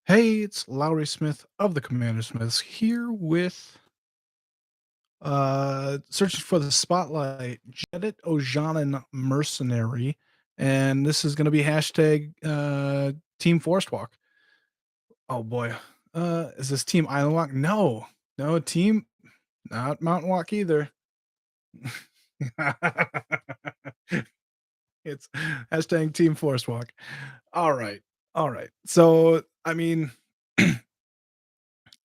Hey, it's Lowry Smith of the CommanderSmiths here with searching for the spotlight, Jedit Ojanen Mercenary. And this is gonna be hashtag Team Forest Walk. Oh boy. Is this Team Island Walk? No. No, team not Mountain Walk either. It's hashtag Team Forest Walk. All right. All right. So I mean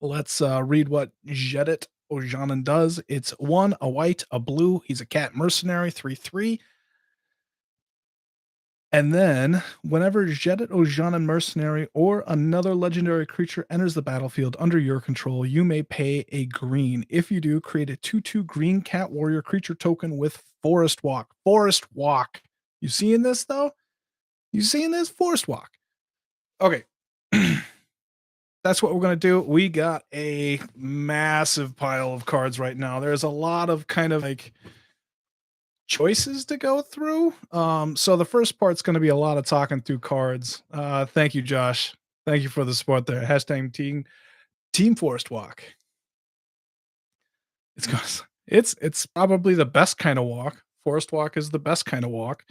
let's read what Jedit Ojanen does. It's one, a white, a blue. He's a cat mercenary, 3/3. And then, whenever Jedit Ojanen Mercenary or another legendary creature enters the battlefield under your control, you may pay a green. If you do, create a 2/2 green cat warrior creature token with Forest Walk. Forest Walk. You seeing this though? You seeing this? Forest Walk. Okay. That's what we're going to do. We got a massive pile of cards right now. There's a lot of kind of like choices to go through. So the first part's going to be a lot of talking through cards. Thank you, Josh. Thank you for the support there. Hashtag Team Forest Walk. It's probably the best kind of walk. Forest Walk is the best kind of walk,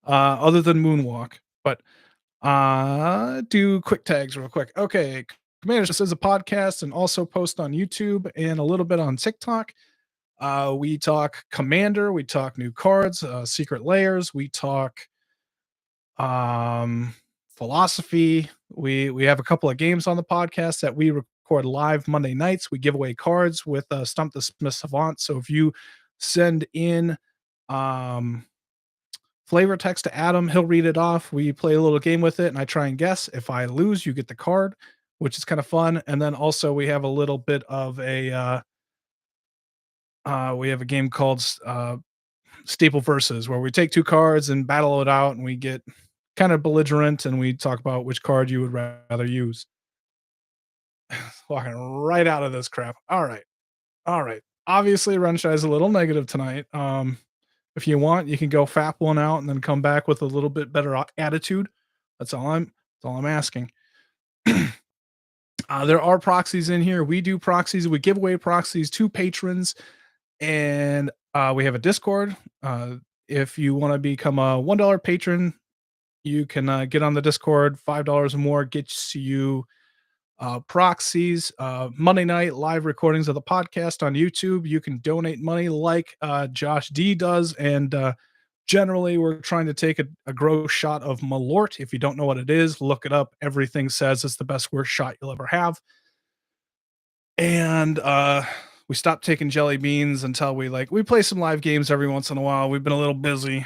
other than Moonwalk. But do quick tags real quick. Okay, Commanders, this is a podcast and also post on YouTube and a little bit on TikTok. We talk Commander, we talk new cards, secret layers, we talk um philosophy. We have a couple of games on the podcast that we record live Monday nights. We give away cards with Stump the Smith Savant. So if you send in um flavor text to Adam, he'll read it off. We play a little game with it and I try and guess. If I lose, you get the card, which is kind of fun. And then also we have a little bit of a we have a game called Staple Versus where we take two cards and battle it out and we get kind of belligerent and we talk about which card you would rather use. Walking right out of this crap. All right. All right. Obviously, Runshy is a little negative tonight. If you want, you can go fap one out and then come back with a little bit better attitude. That's all I'm asking. There are proxies in here. We do proxies. We give away proxies to patrons, and we have a Discord. If you want to become a $1 patron, you can get on the Discord. $5 or more gets you proxies, Monday night live recordings of the podcast on YouTube. You can donate money like Josh D does. And generally, we're trying to take a gross shot of Malort. If you don't know what it is, look it up. Everything says it's the best worst shot you'll ever have. And we stopped taking jelly beans until we play some live games every once in a while. We've been a little busy,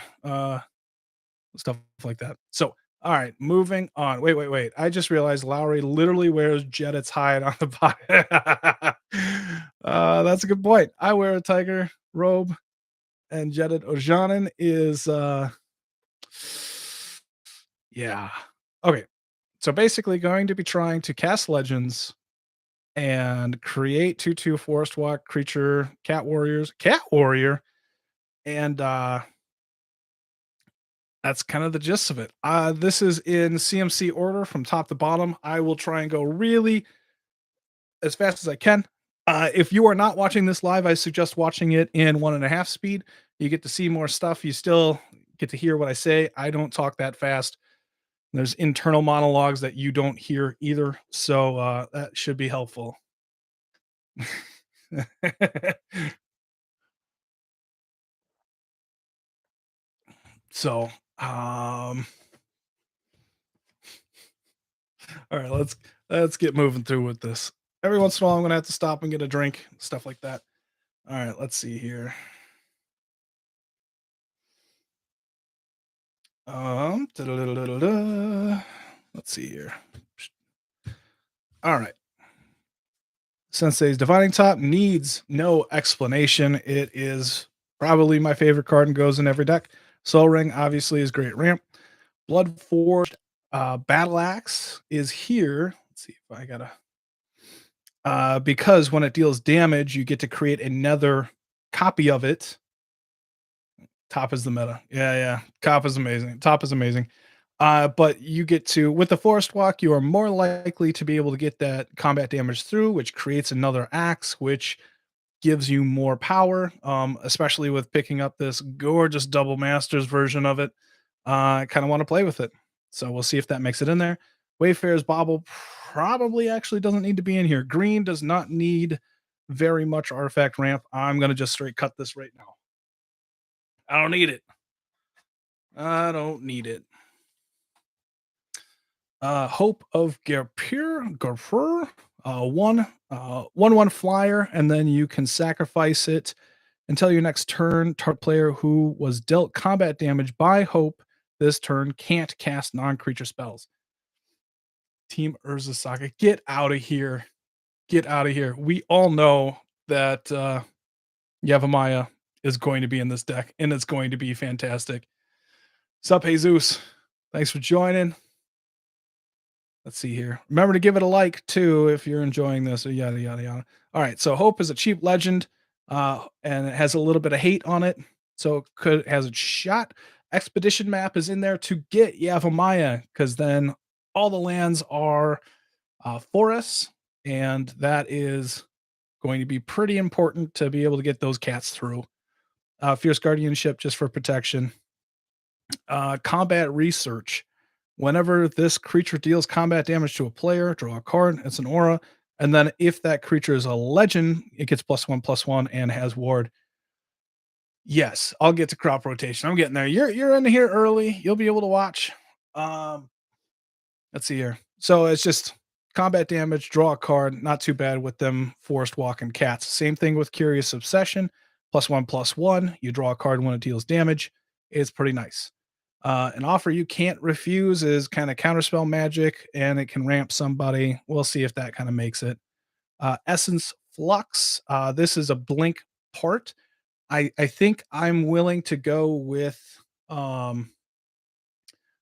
stuff like that. So all right, moving on. Wait. I just realized Lowry literally wears Jedit's hide on the body. That's a good point. I wear a tiger robe, and Jedit Ojanen is yeah. Okay. So basically going to be trying to cast legends and create 2/2 forest walk creature cat warrior, and that's kind of the gist of it. This is in CMC order from top to bottom. I will try and go really as fast as I can. If you are not watching this live, I suggest watching it in 1.5 speed. You get to see more stuff. You still get to hear what I say. I don't talk that fast. There's internal monologues that you don't hear either. So that should be helpful. So, all right, let's get moving through with this. Every once in a while, I'm gonna have to stop and get a drink, stuff like that. All right, let's see here. Da-da-da-da-da. Let's see here. All right. Sensei's Dividing Top needs no explanation. It is probably my favorite card and goes in every deck. Soul Ring obviously is great ramp. Blood Forged Battle Axe is here. Let's see if I gotta because when it deals damage, you get to create another copy of it. Top is the meta. Yeah. Top is amazing. But you get to with the Forest Walk, you are more likely to be able to get that combat damage through, which creates another axe, which gives you more power, especially with picking up this gorgeous double masters version of it. I kind of want to play with it. So we'll see if that makes it in there. Wayfarer's Bauble probably actually doesn't need to be in here. Green does not need very much artifact ramp. I'm going to just straight cut this right now. I don't need it. I don't need it. Hope of Garpur, one flyer, and then you can sacrifice it until your next turn. Target player who was dealt combat damage by Hope this turn can't cast non-creature spells. Team Urza Saga, get out of here! Get out of here! We all know that Yavimaya is going to be in this deck, and it's going to be fantastic. Sup, Jesus? Thanks for joining. Let's see here. Remember to give it a like too if you're enjoying this. Or yada yada yada. All right. So Hope is a cheap legend, and it has a little bit of hate on it. So it has a shot. Expedition map is in there to get Yavimaya because then all the lands are forests, and that is going to be pretty important to be able to get those cats through. Fierce Guardianship just for protection. Combat research. Whenever this creature deals combat damage to a player, draw a card. It's an aura. And then if that creature is a legend, it gets +1/+1 and has ward. Yes, I'll get to crop rotation. I'm getting there. You're in here early. You'll be able to watch. Um, let's see here. So it's just combat damage, draw a card. Not too bad with them forest walking cats. Same thing with Curious Obsession. +1/+1. You draw a card when it deals damage. It's pretty nice. An offer you can't refuse is kind of counterspell magic, and it can ramp somebody. We'll see if that kind of makes it. Essence Flux. This is a blink part. I think I'm willing to go with um,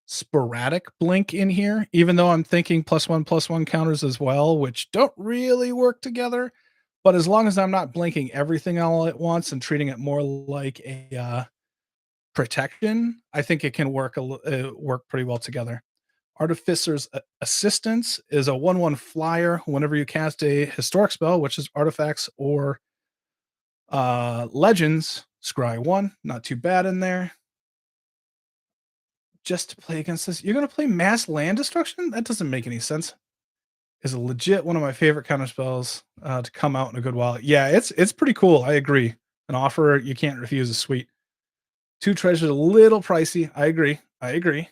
sporadic blink in here, even though I'm thinking +1/+1 counters as well, which don't really work together. But as long as I'm not blinking everything all at once and treating it more like a protection, I think it can work pretty well together. Artificer's Assistance is a 1/1 flyer. Whenever you cast a historic spell, which is artifacts or legends, scry 1. Not too bad in there. Just to play against this, you're going to play mass land destruction? That doesn't make any sense. Is a legit one of my favorite counter spells to come out in a good while. Yeah, it's pretty cool. I agree. An offer you can't refuse is sweet. 2 treasures a little pricey. I agree. I agree.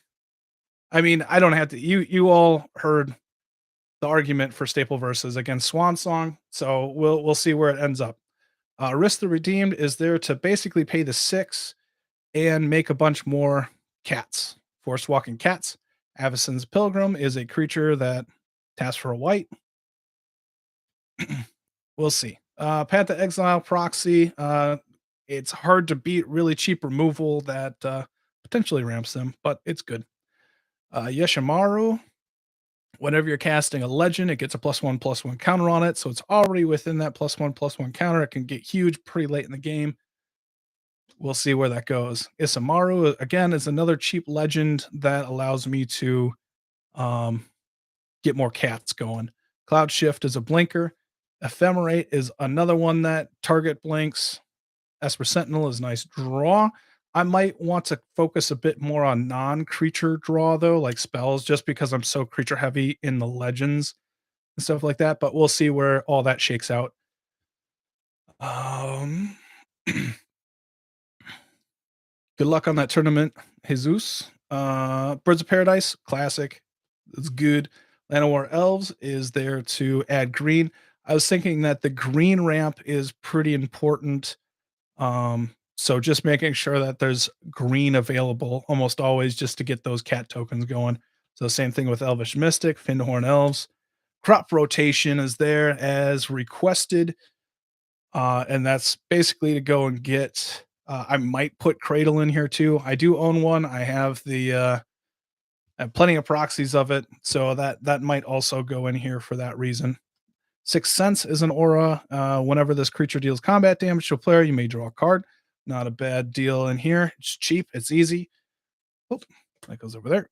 I mean, I don't have to. You all heard the argument for staple verses against Swan Song, so we'll see where it ends up. Risk the Redeemed is there to basically pay the 6 and make a bunch more cats. Forest walking cats. Avacyn's Pilgrim is a creature that tasks for a white. We'll see. Path to Exile Proxy. It's hard to beat really cheap removal that potentially ramps them, but it's good. Yeshimaru, whenever you're casting a legend, it gets a +1/+1 counter on it. So it's already within that +1/+1 counter. It can get huge pretty late in the game. We'll see where that goes. Isamaru, again, is another cheap legend that allows me to um, get more cats going. Cloud Shift is a blinker. Ephemerate is another one that target blinks. Esper Sentinel is a nice draw. I might want to focus a bit more on non-creature draw though, like spells, just because I'm so creature heavy in the legends and stuff like that. But we'll see where all that shakes out. Um, good luck on that tournament, Jesus. Birds of Paradise, classic. It's good. Llanowar Elves is there to add green. I was thinking that the green ramp is pretty important. So just making sure that there's green available almost always just to get those cat tokens going. So same thing with Elvish Mystic, Findhorn Elves. Crop rotation is there as requested. And that's basically to go and get I might put Cradle in here too. I do own one. I have I have plenty of proxies of it, so that might also go in here for that reason. Sixth Sense is an aura. Whenever this creature deals combat damage to a player, you may draw a card. Not a bad deal in here. It's cheap. It's easy. Oh, that goes over there.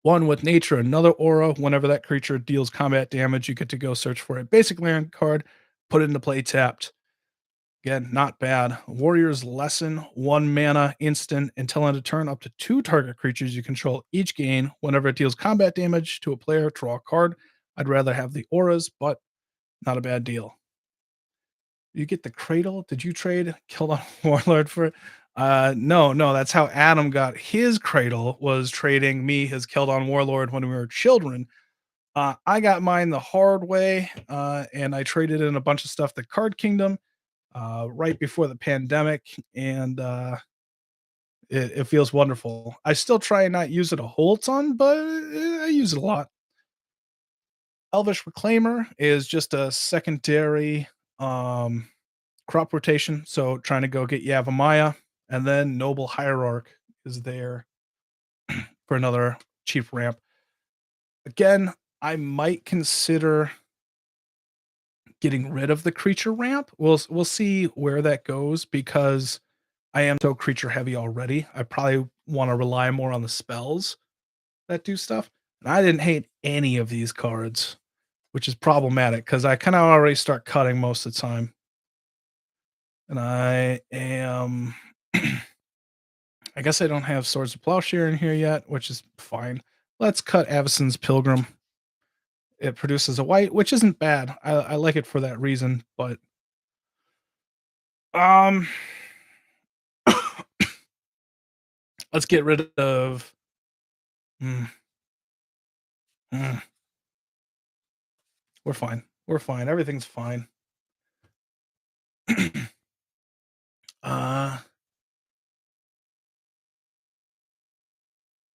One with nature, another aura. Whenever that creature deals combat damage, you get to go search for a basic land card, put it into play tapped. Again, not bad. Warrior's Lesson, 1 mana, instant, until end of turn, up to 2 target creatures you control each gain. Whenever it deals combat damage to a player, draw a card. I'd rather have the auras, but not a bad deal. You get the Cradle. Did you trade Killed on Warlord for it? No, no, that's how Adam got his Cradle, was trading me his Killed on Warlord when we were children. I got mine the hard way, and I traded in a bunch of stuff to Card Kingdom right before the pandemic, and it feels wonderful. I still try and not use it a whole ton, but I use it a lot. Elvish Reclaimer is just a secondary um, crop rotation, so trying to go get Yavimaya, and then Noble Hierarch is there for another cheap ramp. Again, I might consider getting rid of the creature ramp. We'll see where that goes because I am so creature heavy already. I probably want to rely more on the spells that do stuff. And I didn't hate any of these cards, which is problematic because I kind of already start cutting most of the time. And I am I guess I don't have Swords of Plowshare in here yet, which is fine. Let's cut Avacyn's Pilgrim. It produces a white, which isn't bad. I like it for that reason, but um let's get rid of mm, mm, we're fine. We're fine. Everything's fine. uh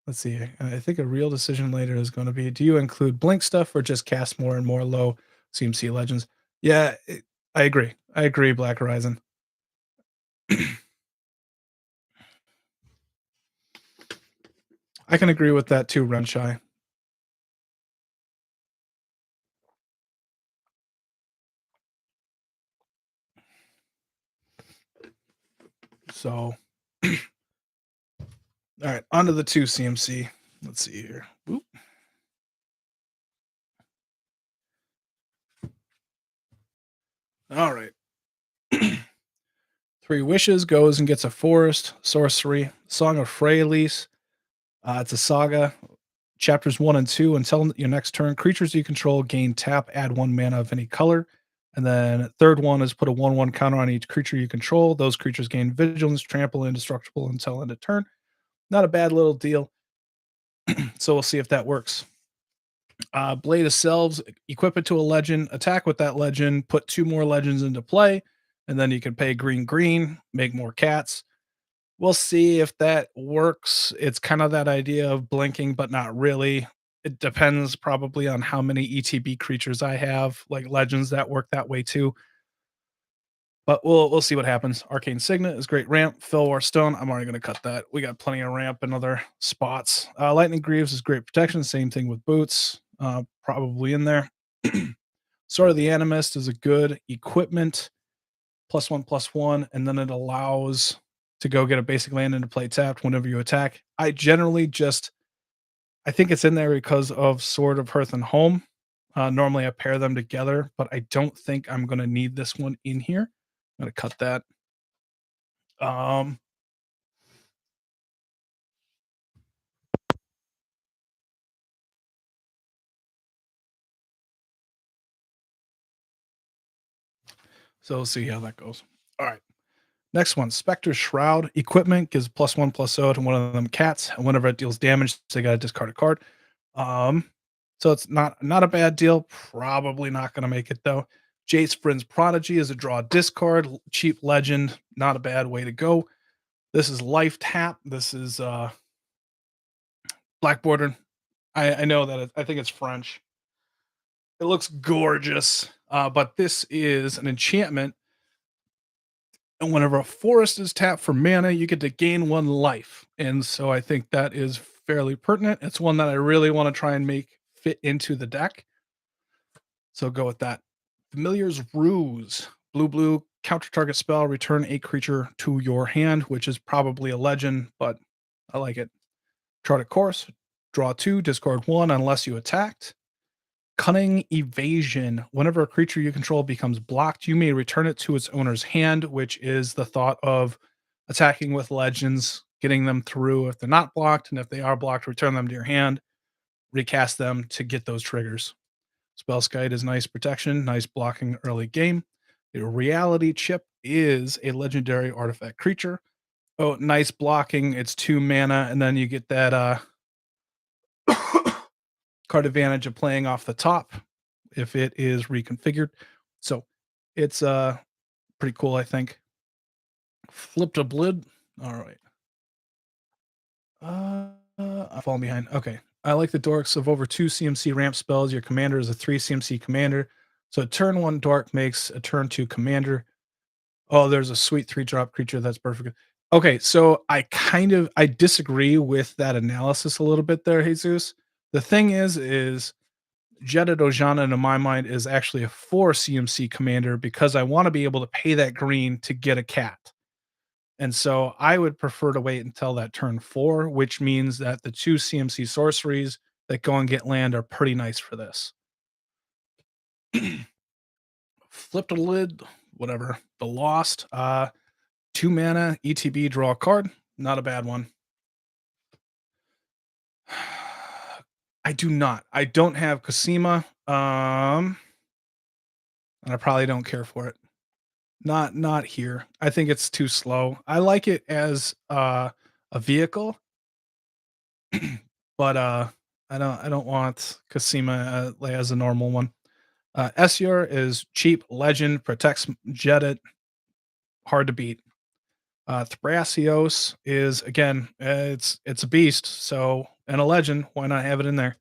let's see. I think a real decision later is going to be, do you include blink stuff or just cast more and more low CMC legends? Yeah, I agree. I agree, Black Horizon. I can agree with that too, Renshy. So, all right, on to the 2 CMC. Let's see here. Oop. All right. 3 Wishes goes and gets a forest, sorcery, Song of Freyalise. It's a saga. Chapters 1 and 2. Until your next turn, creatures you control gain tap, add 1 mana of any color. And then third one is put a 1/1 counter on each creature you control. Those creatures gain vigilance, trample, indestructible until end of turn. Not a bad little deal. So we'll see if that works. Blade of Selves, equip it to a legend, attack with that legend, put 2 more legends into play, and then you can pay green, green, make more cats. We'll see if that works. It's kind of that idea of blinking, but not really. It depends probably on how many ETB creatures I have, like legends that work that way too. But we'll see what happens. Arcane Signet is great ramp. Fillwar Stone, I'm already going to cut that. We got plenty of ramp in other spots. Lightning Greaves is great protection. Same thing with boots, probably in there. Sword of the Animist is a good equipment, +1/+1, and then it allows to go get a basic land into play tapped whenever you attack. I think it's in there because of Sword of Hearth and Home. Normally I pair them together, but I don't think I'm going to need this one in here. I'm going to cut that. Um, so we'll see how that goes. All right. Next one, Spectre's Shroud. Equipment gives +1/+0 to one of them cats. And whenever it deals damage, they got to discard a card. Um, so it's not a bad deal. Probably not going to make it though. Jace Vryn's Prodigy is a draw discard, cheap legend. Not a bad way to go. This is life tap. This is black border. I know that I think it's French. It looks gorgeous, but this is an enchantment. And whenever a forest is tapped for mana, you get to gain 1 life. And so I think that is fairly pertinent. It's one that I really want to try and make fit into the deck. So go with that. Familiar's Ruse. Blue, blue, counter target spell, return a creature to your hand, which is probably a legend, but I like it. Chart a course, draw 2, discard 1 unless you attacked. Cunning Evasion. Whenever a creature you control becomes blocked, you may return it to its owner's hand, which is the thought of attacking with legends, getting them through if they're not blocked, and if they are blocked, return them to your hand, recast them to get those triggers. Spellskite is nice protection, nice blocking early game. The reality chip is a legendary artifact creature. Oh, nice blocking. It's 2 mana, and then you get that card advantage of playing off the top if it is reconfigured. So it's pretty cool, I think. Flipped a blid. All right. I'm falling behind. Okay. I like the dorks of over 2 CMC ramp spells. Your commander is a 3 CMC commander. So turn 1 dork makes a turn 2 commander. Oh, there's a sweet 3-drop creature that's perfect. Okay, so I disagree with that analysis a little bit there, Jesus. The thing is Jedit Ojanen in my mind is actually a 4 CMC commander because I want to be able to pay that green to get a cat. And so I would prefer to wait until that turn 4, which means that the 2 CMC sorceries that go and get land are pretty nice for this. Flipped a lid, whatever. The Lost, 2 mana, ETB, draw a card. Not a bad one. I do not. I don't have Cosima, and I probably don't care for it. Not here. I think it's too slow. I like it as a vehicle, but I don't want Cosima like as a normal one. Esior is cheap, legend, protects Jedit, hard to beat. Thrasios is again, it's a beast, so and a legend. Why not have it in there?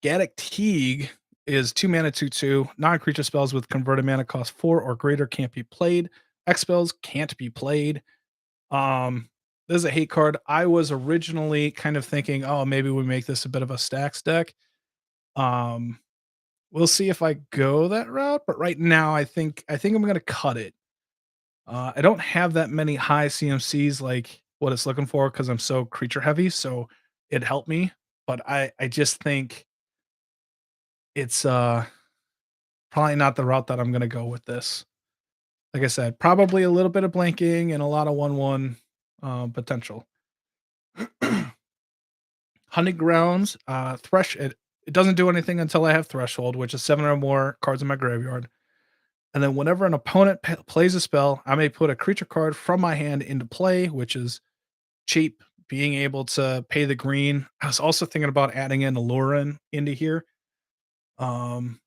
Gaddock Teague is 2 mana, 2/2. Non-creature spells with converted mana cost 4 or greater can't be played. X spells can't be played. This is a hate card. I was originally kind of thinking, oh, maybe we make this a bit of a stacks deck. Um, we'll see if I go that route, but right now I think I'm gonna cut it. I don't have that many high CMCs like what it's looking for because I'm so creature heavy, so it helped me. But I just think it's probably not the route that I'm gonna go with this. Like I said, probably a little bit of blanking and a lot of 1/1 potential. Hunting Grounds, it doesn't do anything until I have Threshold, which is 7 or more cards in my graveyard. And then whenever an opponent plays a spell, I may put a creature card from my hand into play, which is cheap, being able to pay the green. I was also thinking about adding in Alurin into here. Um,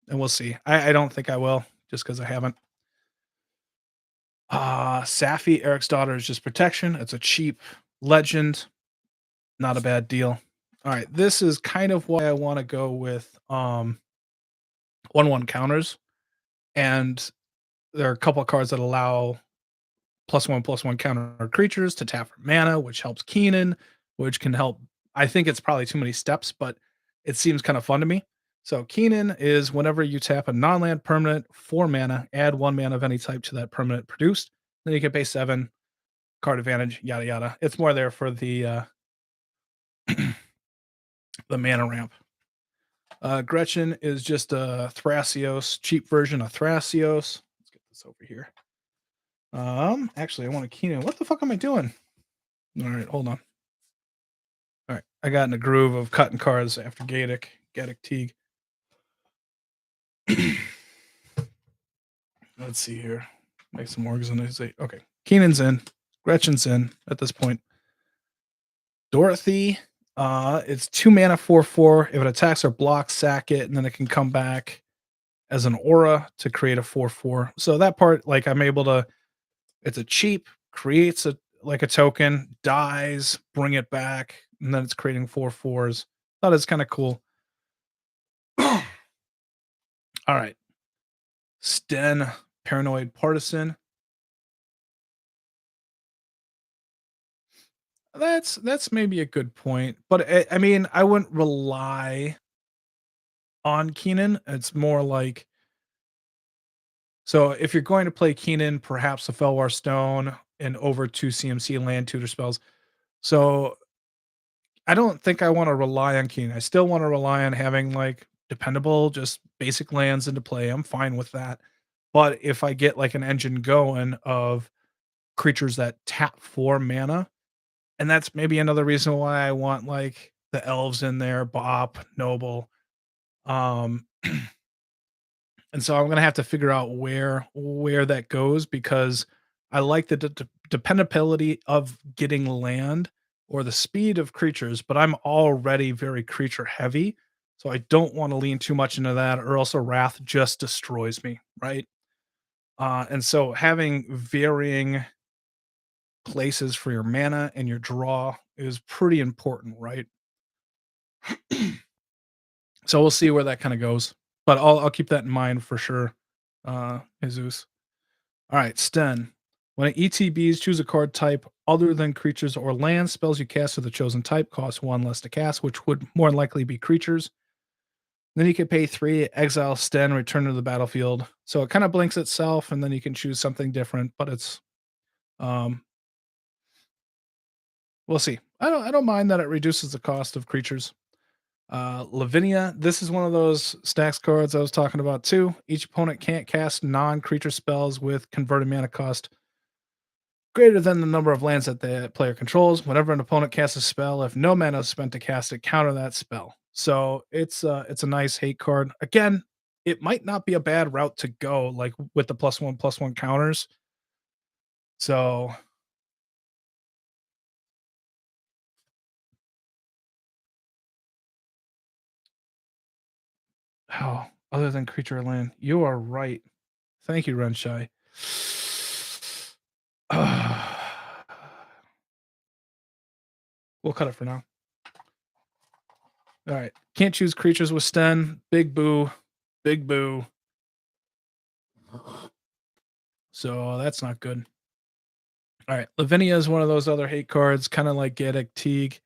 and we'll see. I don't think I will, just because I haven't. Safi, Eric's daughter, is just protection. It's a cheap legend. Not a bad deal. All right, this is kind of why I want to go with 1/1 counters. And there are a couple of cards that allow +1/+1 counter creatures to tap for mana, which helps Keenan, which can help. I think it's probably too many steps, but it seems kind of fun to me. So Keenan is whenever you tap a non-land permanent 4 mana, add 1 mana of any type to that permanent produced. Then you get base 7, card advantage, yada yada. It's more there for the mana ramp. Gretchen is just a Thrasios, cheap version of Thrasios. Let's get this over here. Actually, I want a Keenan. What the fuck am I doing? All right, hold on. All right, I got in a groove of cutting cards after Gaddock Teague. Let's see here. Make some organization. Okay, Keenan's in. Gretchen's in at this point. Dorothy, it's 2 mana, 4/4. If it attacks or blocks, sack it, and then it can come back as an aura to create a 4/4. So that part, like I'm able to. It's a cheap, creates a like a token, dies, bring it back, and then it's creating 4/4s. Thought it's kind of cool. All right, Sten, Paranoid Partisan. That's maybe a good point, but I mean, I wouldn't rely on Keenan. It's more like so if you're going to play Keenan, perhaps a Felwar Stone and over 2 CMC land tutor spells. So I don't think I wanna rely on Keen. I still wanna rely on having, like, dependable, just basic lands into play. I'm fine with that. But if I get, like, an engine going of creatures that tap for mana, and that's maybe another reason why I want, like, the elves in there, Bop, Noble, um, and so I'm gonna have to figure out where that goes because I like the dependability of getting land or the speed of creatures, but I'm already very creature heavy, so I don't wanna lean too much into that or else a Wrath just destroys me, right? And so having varying places for your mana and your draw is pretty important, right? So we'll see where that kinda goes, but I'll keep that in mind for sure, Jesus. Alright, Sten. When it ETBs, choose a card type other than creatures or lands. Spells you cast with the chosen type cost 1 less to cast, which would more than likely be creatures. Then you can pay 3, exile Sten, return to the battlefield. So it kinda blinks itself, and then you can choose something different, but it's, um we'll see. I don't mind that it reduces the cost of creatures. Lavinia, this is one of those stacks cards I was talking about too. Each opponent can't cast non-creature spells with converted mana cost greater than the number of lands that the player controls. Whenever an opponent casts a spell, if no mana is spent to cast it, counter that spell. So it's a nice hate card. Again, it might not be a bad route to go, like with the +1/+1 counters. So oh, other than creature or land, you are right. Thank you, Renshai. We'll cut it for now. All right. Can't choose creatures with Sten. Big boo. Big boo. So that's not good. All right. Lavinia is one of those other hate cards, kind of like Jedit Teague.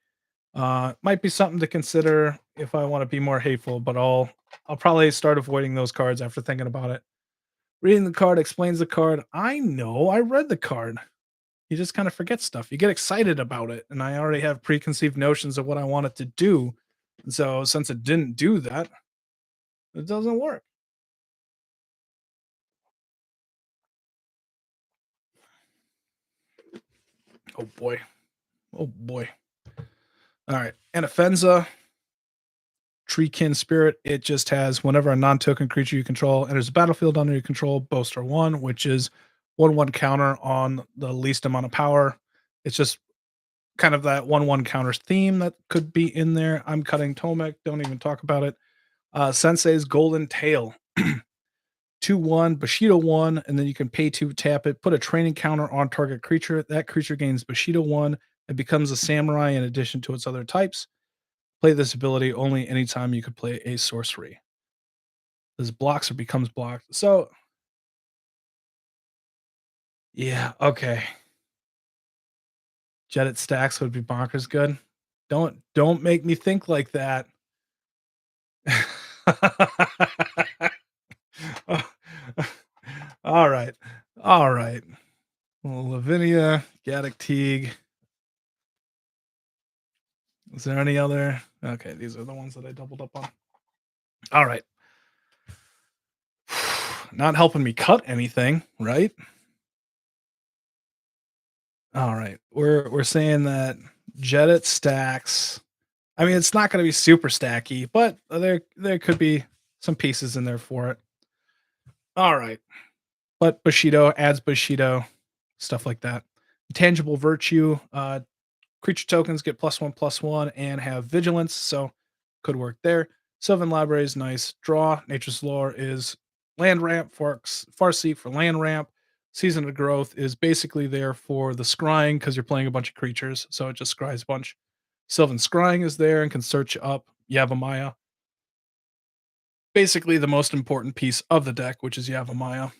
Might be something to consider if I want to be more hateful, but I'll probably start avoiding those cards after thinking about it. Reading the card explains the card. I know. I read the card. You just kind of forget stuff. You get excited about it, and I already have preconceived notions of what I want it to do. And so since it didn't do that, it doesn't work. Oh boy. Oh boy. All right. Anafenza, Treekin Spirit. It just has whenever a non-token creature you control enters the battlefield under your control, Boaster 1, which is 1/1 counter on the least amount of power. It's just kind of that 1/1 counter theme that could be in there. I'm cutting Tomek. Don't even talk about it. Sensei's Golden Tail. 2/1, Bushido 1, and then you can pay 2, tap it, put a training counter on target creature. That creature gains Bushido 1 and becomes a samurai in addition to its other types. Play this ability only anytime you could play a sorcery. This blocks or becomes blocked. So, yeah, okay. Jedit stacks would be bonkers good. Don't make me think like that. All right. All right. Well, Lavinia, Gaddock Teague. Is there any other? Okay, these are the ones that I doubled up on. All right. Not helping me cut anything, right? All right. We're saying that Jedit stacks. I mean, it's not going to be super stacky, but there could be some pieces in there for it. All right. But Bushido adds Bushido, stuff like that. Tangible virtue. Creature tokens get +1/+1 and have vigilance, so could work there. Sylvan Library is nice. Draw. Nature's Lore is land ramp. Farseek for land ramp. Season of Growth is basically there for the scrying because you're playing a bunch of creatures, so it just scries a bunch. Sylvan Scrying is there and can search up Yavimaya. Basically, the most important piece of the deck, which is Yavimaya.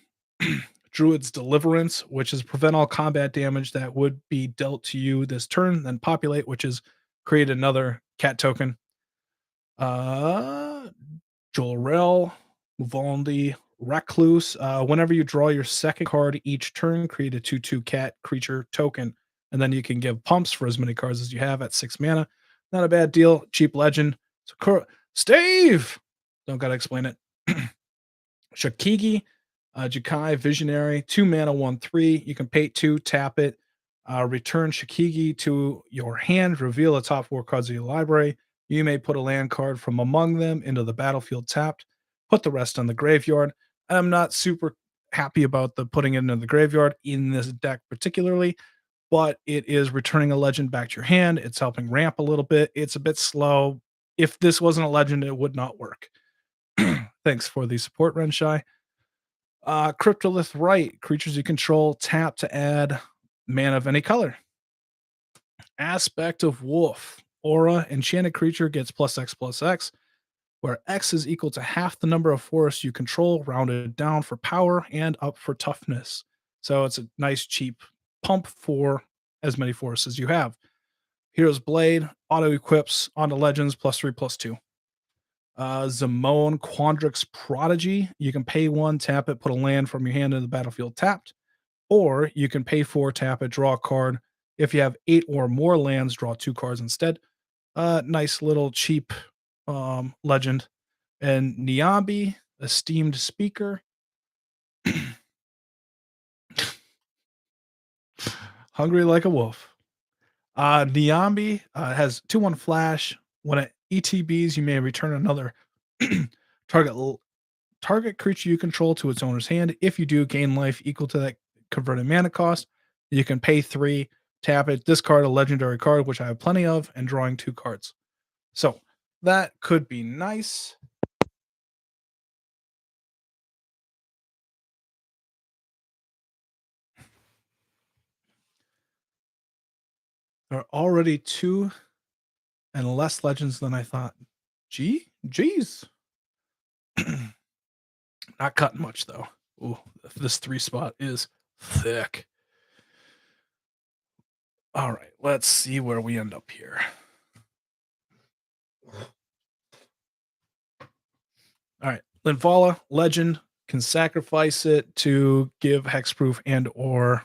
Druid's Deliverance, which is prevent all combat damage that would be dealt to you this turn, then populate, which is create another cat token. Uh Jolrel, Muvaldi, Recluse. Whenever you draw your second card each turn, create a 2/2 cat creature token. And then you can give pumps for as many cards as you have at 6 mana. Not a bad deal. Cheap legend. So, Steve! Don't gotta explain it. Shakigi, Jakai, Visionary, 2 mana, 1 3. You can pay 2, tap it, return Shakigi to your hand, reveal the top 4 cards of your library. You may put a land card from among them into the battlefield tapped, put the rest on the graveyard. I'm not super happy about the putting it into the graveyard in this deck particularly, but it is returning a legend back to your hand. It's helping ramp a little bit. It's a bit slow. If this wasn't a legend, it would not work. Thanks for the support, Renshai. Cryptolith Right. Creatures you control tap to add mana of any color. Aspect of Wolf. Aura. Enchanted creature gets +X/+X, where X is equal to half the number of forests you control, rounded down for power and up for toughness. So it's a nice, cheap pump for as many forests as you have. Hero's Blade. Auto equips onto legends +3/+2. Zamone Quandrix Prodigy. You can pay 1, tap it, put a land from your hand into the battlefield tapped, or you can pay 4, tap it, draw a card. If you have 8 or more lands, draw 2 cards instead. Nice little cheap legend. And Niambi, Esteemed Speaker. Hungry like a wolf. Niambi has 2/1 flash. When it ETBs, you may return another target target creature you control to its owner's hand. If you do, gain life equal to that converted mana cost. You can pay 3, tap it, discard a legendary card, which I have plenty of, and drawing 2 cards. So that could be nice. There are already 2 and less legends than I thought. Geez. Not cutting much though. Ooh, this 3 spot is thick. All right, let's see where we end up here. All right, Linvala, legend, can sacrifice it to give hexproof and or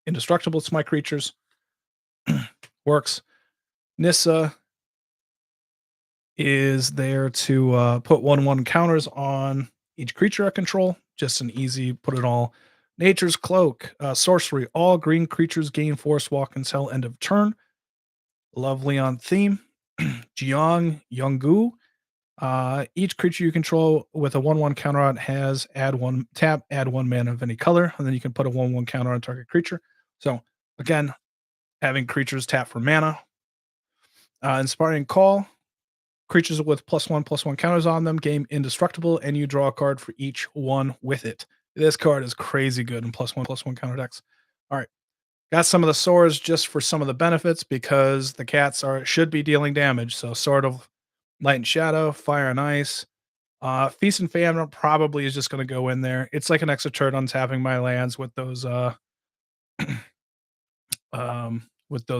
indestructible to my creatures. Works. Nissa is there to put 1/1 counters on each creature I control. Just an easy put it all. Nature's Cloak, sorcery. All green creatures gain force walk until end of turn. Lovely on theme. Jiang Yonggu. Each creature you control with a 1/1 counter on has add 1 tap, add 1 mana of any color, and then you can put a 1/1 counter on target creature. So again, having creatures tap for mana. Inspiring Call. Creatures with +1/+1 counters on them gain indestructible, and you draw a card for each one with it. This card is crazy good in +1/+1 counter decks. All right. Got some of the swords just for some of the benefits because the cats should be dealing damage. So Sword of Light and Shadow, Fire and Ice. Feast and Famine probably is just going to go in there. It's like an extra turn on tapping my lands with those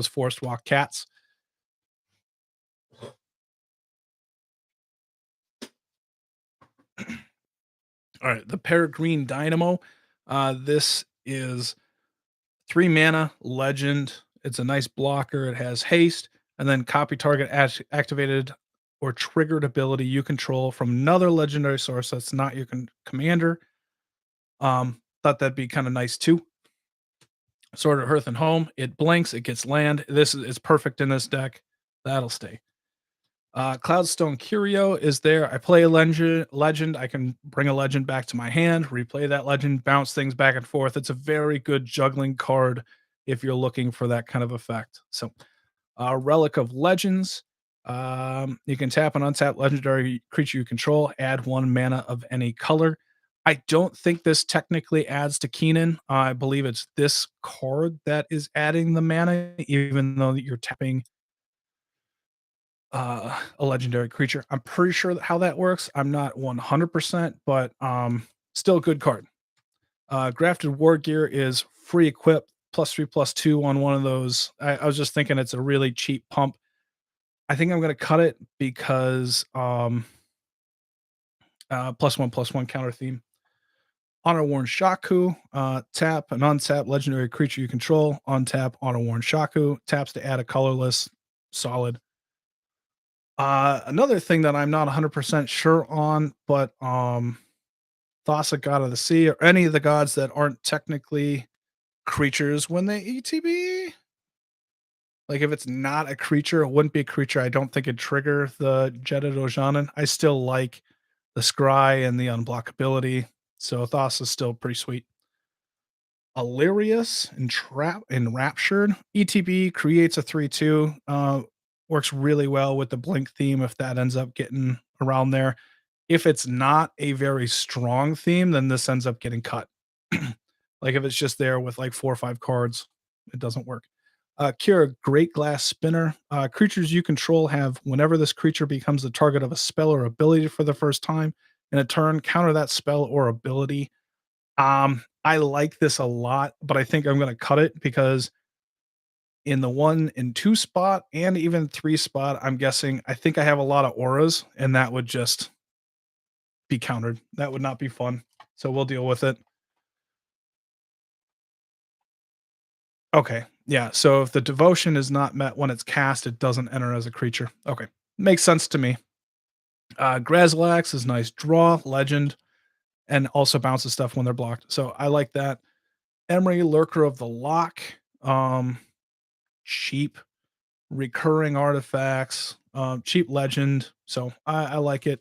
forced walk cats. All right, the Peregrine Dynamo. This is 3 mana legend. It's a nice blocker. It has haste, and then copy target activated or triggered ability you control from another legendary source that's not your commander. Thought that'd be kind of nice too. Sword of Hearth and Home. It blinks. It gets land. This is perfect in this deck. That'll stay. Cloudstone Curio is there. I play a legend. I can bring a legend back to my hand, replay that legend, bounce things back and forth. It's a very good juggling card if you're looking for that kind of effect. So, Relic of Legends. You can tap an untapped legendary creature you control, add 1 mana of any color. I don't think this technically adds to Keenan. I believe it's this card that is adding the mana, even though you're tapping a legendary creature. I'm pretty sure how that works. I'm not 100%, but still a good card. Grafted War Gear is free equip +3/+2 on one of those. I was just thinking it's a really cheap pump. I think I'm going to cut it because +1/+1 counter theme. Honor Worn Shaku, tap an untap legendary creature you control. Untap Honor Worn Shaku. Taps to add a colorless solid. Another thing that I'm not 100% sure on, but Thassa, god of the sea, or any of the gods that aren't technically creatures when they ETB. Like if it's not a creature, it wouldn't be a creature. I don't think it'd trigger the Jedit Ojanen. I still like the scry and the unblockability. So Thassa is still pretty sweet. Illyrius Enraptured. ETB creates a 3/2. Works really well with the blink theme if that ends up getting around there. If it's not a very strong theme, then this ends up getting cut. Like if it's just there with like 4 or 5 cards, it doesn't work. Kira, Great Glass Spinner. Creatures you control have whenever this creature becomes the target of a spell or ability for the first time in a turn, counter that spell or ability. I like this a lot, but I think I'm gonna cut it because in the 1 and 2 spot and even 3 spot, I'm guessing I think I have a lot of auras, and that would just be countered. That would not be fun. So we'll deal with it. Okay. Yeah. So if the devotion is not met when it's cast, it doesn't enter as a creature. Okay. Makes sense to me. Grazlax is nice draw, legend, and also bounces stuff when they're blocked. So I like that. Emery, Lurker of the Lock. Um, cheap recurring artifacts, cheap legend. So I like it.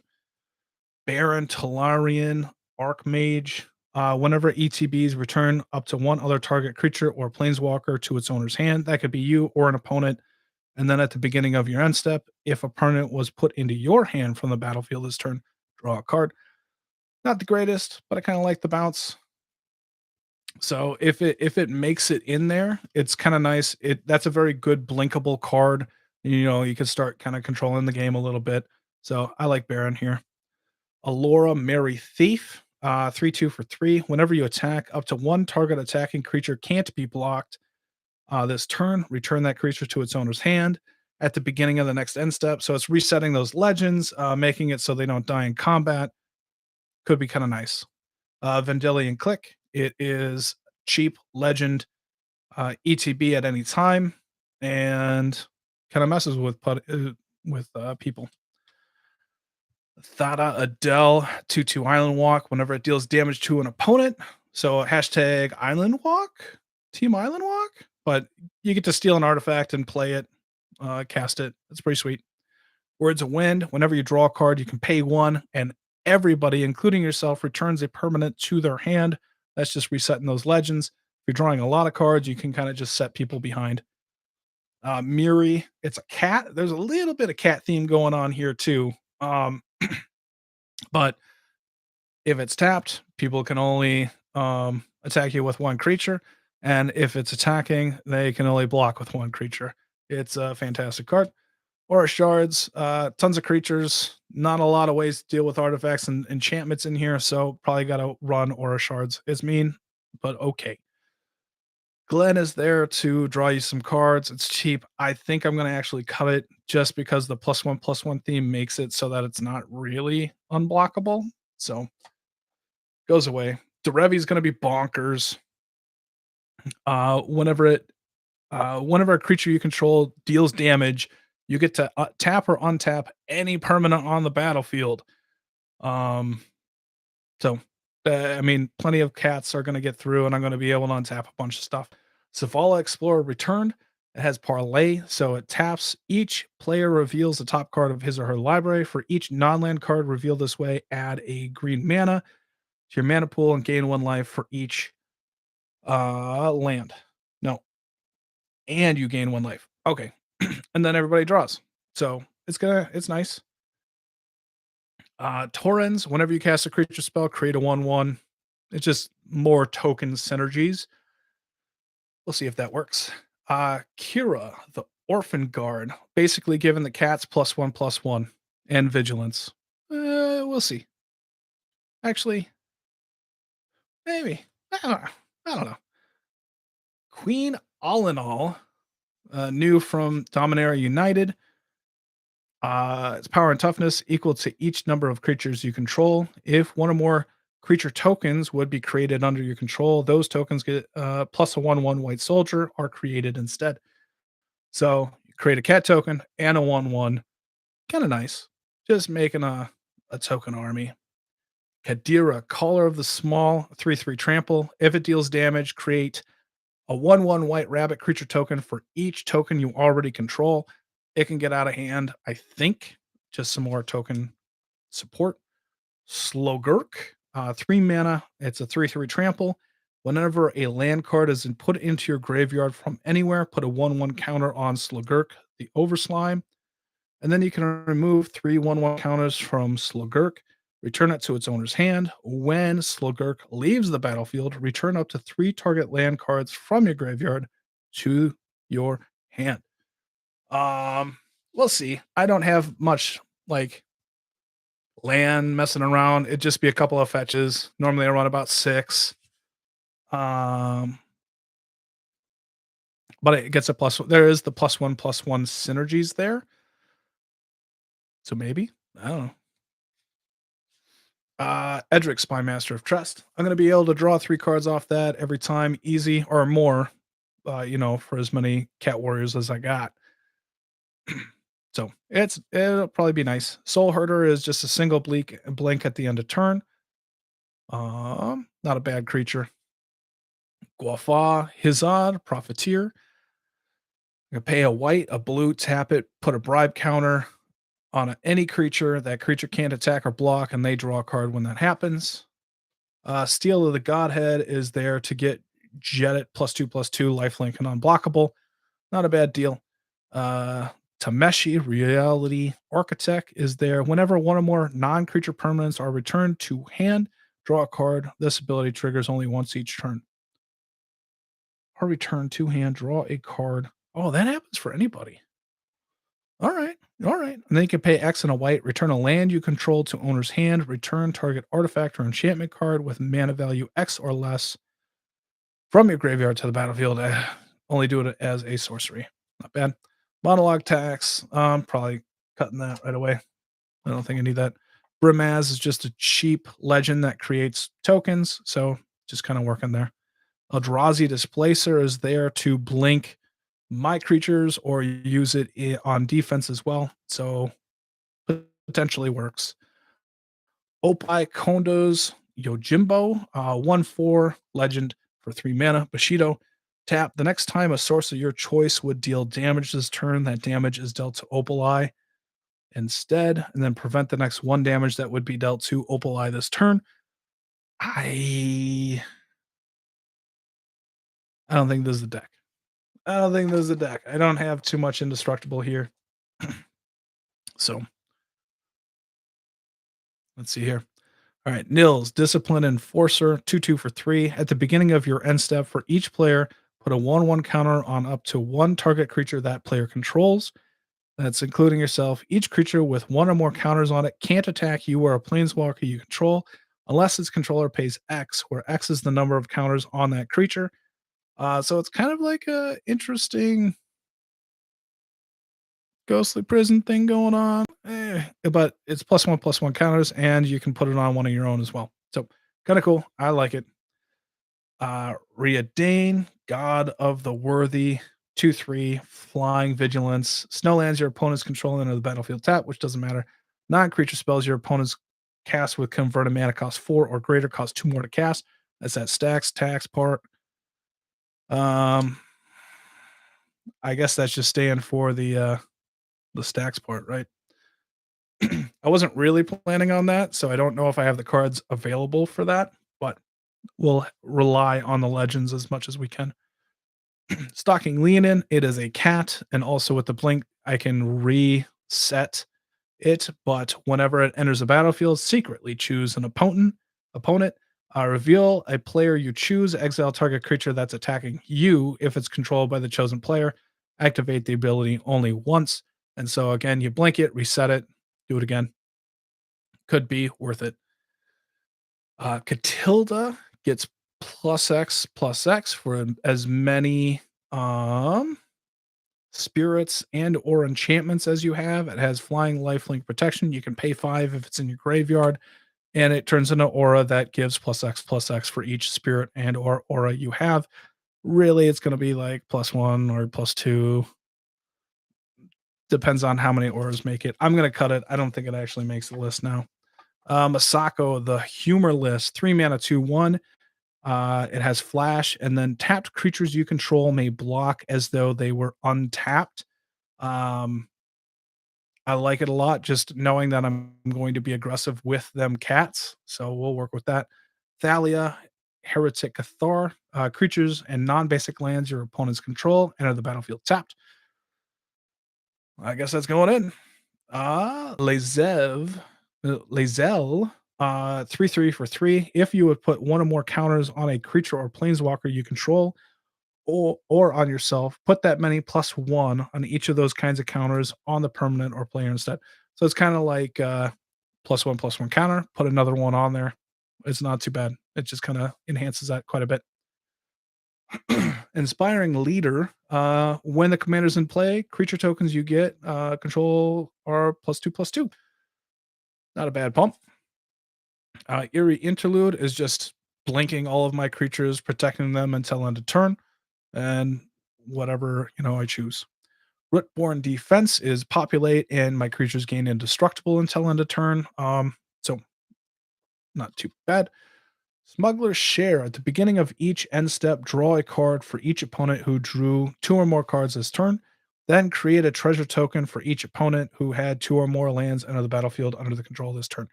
Baron, Talarian, Archmage. Whenever ETBs return up to one other target creature or planeswalker to its owner's hand, that could be you or an opponent. And then at the beginning of your end step, if a permanent was put into your hand from the battlefield this turn, draw a card. Not the greatest, but I kind of like the bounce. So if it makes it in there, it's kind of nice. That's a very good blinkable card. You know, you can start kind of controlling the game a little bit. So I like Baron here. Alora Merry Thief, 3/2 for 3. Whenever you attack, up to one target attacking creature can't be blocked. This turn, return that creature to its owner's hand at the beginning of the next end step. So it's resetting those legends, making it so they don't die in combat. Could be kind of nice. Vendilion Click. It is cheap legend ETB at any time and kind of messes with people. Thada Adele 2/2 Island Walk whenever it deals damage to an opponent. So hashtag Island Walk, Team Island Walk. But you get to steal an artifact and play it, cast it. It's pretty sweet. Words of Wind. Whenever you draw a card, you can pay 1, and everybody, including yourself, returns a permanent to their hand. That's just resetting those legends. If you're drawing a lot of cards, you can kind of just set people behind. Miri, it's a cat. There's a little bit of cat theme going on here too. But if it's tapped, people can only attack you with one creature. And if it's attacking, they can only block with one creature. It's a fantastic card. Aura shards, tons of creatures, not a lot of ways to deal with artifacts and enchantments in here, so probably got to run aura shards. It's mean, but okay. Glenn is there to draw you some cards. It's cheap. I think I'm going to actually cut it just because the +1/+1 theme makes it so that it's not really unblockable. So goes away. Derevi is going to be bonkers. Whenever a creature you control deals damage, you get to tap or untap any permanent on the battlefield. Um, so, I mean, plenty of cats are going to get through, and I'm going to be able to untap a bunch of stuff. Savala Explorer returned. It has parlay, so it taps. Each player reveals the top card of his or her library. For each non-land card revealed this way, add a green mana to your mana pool and gain 1 life for each land. No, and you gain 1 life. Okay. And then everybody draws. So it's nice. Torrens, whenever you cast a creature spell, create a 1/1. It's just more token synergies. We'll see if that works. Kira, the Orphan Guard, basically giving the cats +1/+1 and vigilance. We'll see. Actually, maybe. I don't know. Queen All in All, new from Dominaria United. Its power and toughness equal to each number of creatures you control. If one or more creature tokens would be created under your control, those tokens get plus a 1/1 white soldier are created instead. So you create a cat token and a 1/1. Kind of nice. Just making a token army. Kadira, Caller of the Small, 3/3 trample. If it deals damage, create a 1/1 white rabbit creature token for each token you already control. It can get out of hand, I think. Just some more token support. Slogurk, 3 mana. It's a 3/3 trample. Whenever a land card is put into your graveyard from anywhere, put a 1/1 counter on Slogurk, the Overslime. And then you can remove 3 1/1 counters from Slogurk, return it to its owner's hand. When Slogurk leaves the battlefield, return up to 3 target land cards from your graveyard to your hand. Um, we'll see. I don't have much like land messing around. It'd just be a couple of fetches. Normally I run about 6. Um, but it gets a plus. There is the +1/+1 synergies there. So maybe. I don't know. Edric, Spymaster of Trust. I'm gonna be able to draw 3 cards off that every time, easy or more, for as many cat warriors as I got. So it'll probably be nice. Soul Herder is just a single blink at the end of turn. Not a bad creature. Guafa, Hizad, Profiteer. You pay a white, a blue, tap it, put a bribe counter on any creature. That creature can't attack or block, and they draw a card when that happens. Steel of the Godhead is there to get Jedit +2/+2, lifelink, and unblockable. Not a bad deal. Tameshi, Reality Architect, is there. Whenever one or more non creature permanents are returned to hand, draw a card. This ability triggers only once each turn. Or return to hand, draw a card. Oh, that happens for anybody. All right. All right. And then you can pay X and a white, return a land you control to owner's hand, return target artifact or enchantment card with mana value X or less from your graveyard to the battlefield. Only do it as a sorcery. Not bad. Monologue tax. Probably cutting that right away. I don't think I need that. Brimaz is just a cheap legend that creates tokens. So just kind of working there. Eldrazi Displacer is there to blink my creatures or use it on defense as well. So potentially works. Opai Kondo's Yojimbo, 1/4 legend for 3 mana. Bushido, tap. The next time a source of your choice would deal damage this turn, that damage is dealt to Opalai instead, and then prevent the next 1 damage that would be dealt to Opalai this turn. I don't think this is the deck. I don't think this is the deck. I don't have too much indestructible here. So let's see here. All right, Nils, Discipline Enforcer, 2/2 for 3. At the beginning of your end step, for each player, put a 1/1 counter on up to 1 target creature that player controls. That's including yourself. Each creature with 1 or more counters on it can't attack you or a planeswalker you control unless its controller pays X, where X is the number of counters on that creature. So it's kind of like a interesting ghostly prison thing going on. But it's +1/+1 counters, and you can put it on one of your own as well. So kind of cool. I like it. Readane, God of the Worthy, 2/3, Flying Vigilance. Snowlands your opponent's control into the battlefield tap, which doesn't matter. Non-creature spells your opponent's cast with converted mana cost 4 or greater, cost 2 more to cast. That's that stacks tax part. Um, I guess that's just staying for the stacks part, right? I wasn't really planning on that, so I don't know if I have the cards available for that, but we'll rely on the legends as much as we can. Stalking Leonin, it is a cat, and also with the blink, I can reset it, but whenever it enters the battlefield, secretly choose an opponent. Reveal a player you choose, exile target creature that's attacking you if it's controlled by the chosen player. Activate the ability only once. And so again, you blink it, reset it, do it again. Could be worth it. Catilda gets +X for as many spirits and or enchantments as you have. It has flying lifelink protection. You can pay 5 if it's in your graveyard, and it turns into aura that gives +X for each spirit and or aura you have. Really, it's going to be like +1 or +2. depends on how many auras make it. I'm gonna cut it. I don't think it actually makes the list now. Masako, the humorless, 3 mana, 2/1. It has flash, and then tapped creatures you control may block as though they were untapped. Um, I like it a lot, just knowing that I'm going to be aggressive with them cats. So we'll work with that. Thalia, Heretic Cathar, creatures and non-basic lands your opponents control enter the battlefield tapped. I guess that's going in. Lazel, 3/3 for 3. If you would put one or more counters on a creature or planeswalker you control, or on yourself, put that many +1 on each of those kinds of counters on the permanent or player instead. So it's kind of like +1/+1 counter, put another one on there. It's not too bad. It just kind of enhances that quite a bit. Inspiring leader. When the commander's in play, creature tokens you get control are +2/+2. Not a bad pump. Eerie interlude is just blinking all of my creatures, protecting them until end of turn, and whatever I choose. Rootborn defense is populate, and my creatures gain indestructible until end of turn. So not too bad. Smuggler's Share. At the beginning of each end step, draw a card for each opponent who drew 2 or more cards this turn. Then create a treasure token for each opponent who had 2 or more lands enter the battlefield under the control this turn.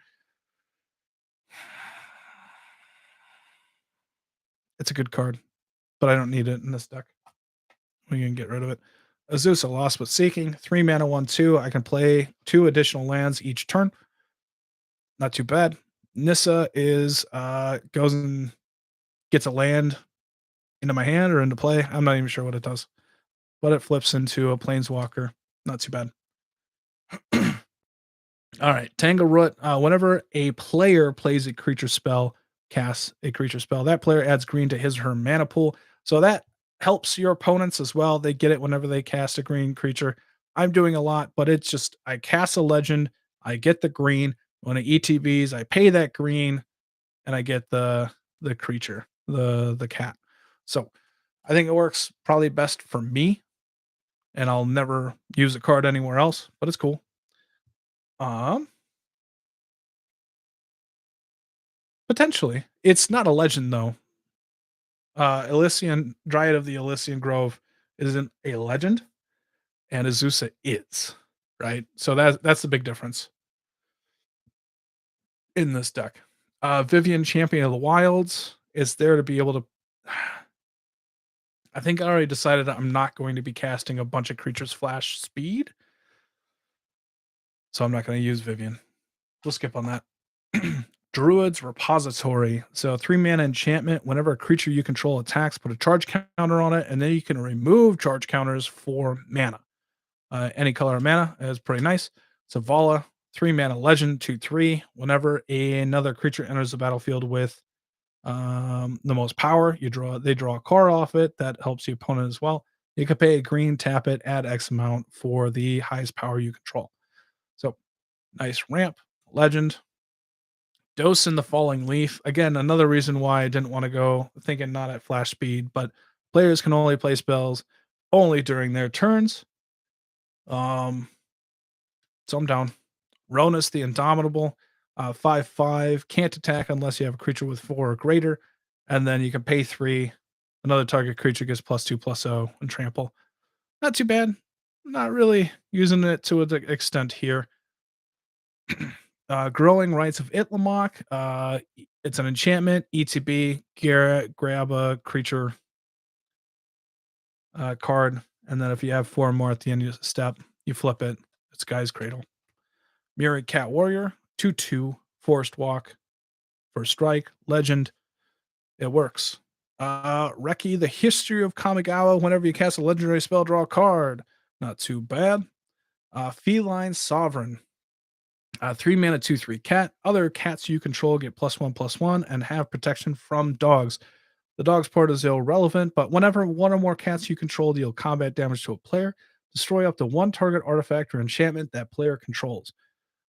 It's a good card, but I don't need it in this deck. We can get rid of it. Azusa, Lost but Seeking, 3 mana, 1/2. I can play 2 additional lands each turn. Not too bad. Nissa is goes and gets a land into my hand or into play. I'm not even sure what it does, but it flips into a planeswalker. Not too bad. All right, Tangle Root. Whenever a player plays a creature spell, casts a creature spell, that player adds green to his or her mana pool. So that helps your opponents as well. They get it whenever they cast a green creature. I'm doing a lot, but it's just I cast a legend, I get the green. When it ETBs, I pay that green, and I get the creature, the cat. So I think it works probably best for me, and I'll never use a card anywhere else, but it's cool. Um, Potentially. It's not a legend though. Elysian Dryad of the Elysian Grove isn't a legend, and Azusa is, right? So that's the big difference in this deck. Vivian Champion of the Wilds is there to be able to. I think I already decided I'm not going to be casting a bunch of creatures flash speed, so I'm not going to use Vivian. We'll skip on that. Druid's Repository. So 3 mana enchantment. Whenever a creature you control attacks, put a charge counter on it, and then you can remove charge counters for mana. Any color of mana is pretty nice. Zavala, 3 mana legend, 2/3. Whenever another creature enters the battlefield with the most power, they draw a card off it. That helps the opponent as well. You can pay a green, tap it, add X amount for the highest power you control. So nice ramp, legend. Dose in the Falling Leaf. Again, another reason why I didn't want to go thinking not at flash speed, but players can only play spells only during their turns. Um, so I'm down. Ronus the Indomitable, 5/5, can't attack unless you have a creature with 4 or greater, and then you can pay 3. Another target creature gets +2/+0 and trample. Not too bad. Not really using it to an extent here. Growing Rights of Itlamok. It's an enchantment. ETB. Grab a creature card, and then if you have 4 more at the end of the step, you flip it. It's Guy's Cradle. Mirrored Cat Warrior. 2/2. Forest Walk. First strike. Legend. It works. Reki, the History of Kamigawa. Whenever you cast a legendary spell, draw a card. Not too bad. Feline Sovereign. 3 mana, 2/3 cat. Other cats you control get +1/+1 and have protection from dogs. The dog's part is irrelevant, but whenever 1 or more cats you control deal combat damage to a player, destroy up to 1 target artifact or enchantment that player controls.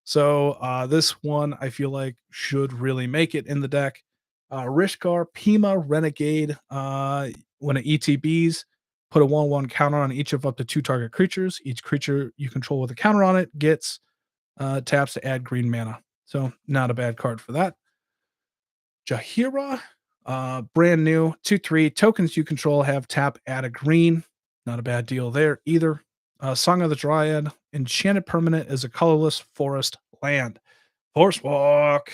So this one I feel like should really make it in the deck. Rishkar, Pima, Renegade. When it ETBs, Put a 1/1 counter on each of up to 2 target creatures. Each creature you control with a counter on it gets taps to add green mana. So not a bad card for that. Jahira, brand new, 2/3 tokens you control have tap, add a green. Not a bad deal there either. Song of the Dryad, enchanted permanent is a colorless forest land. Force walk.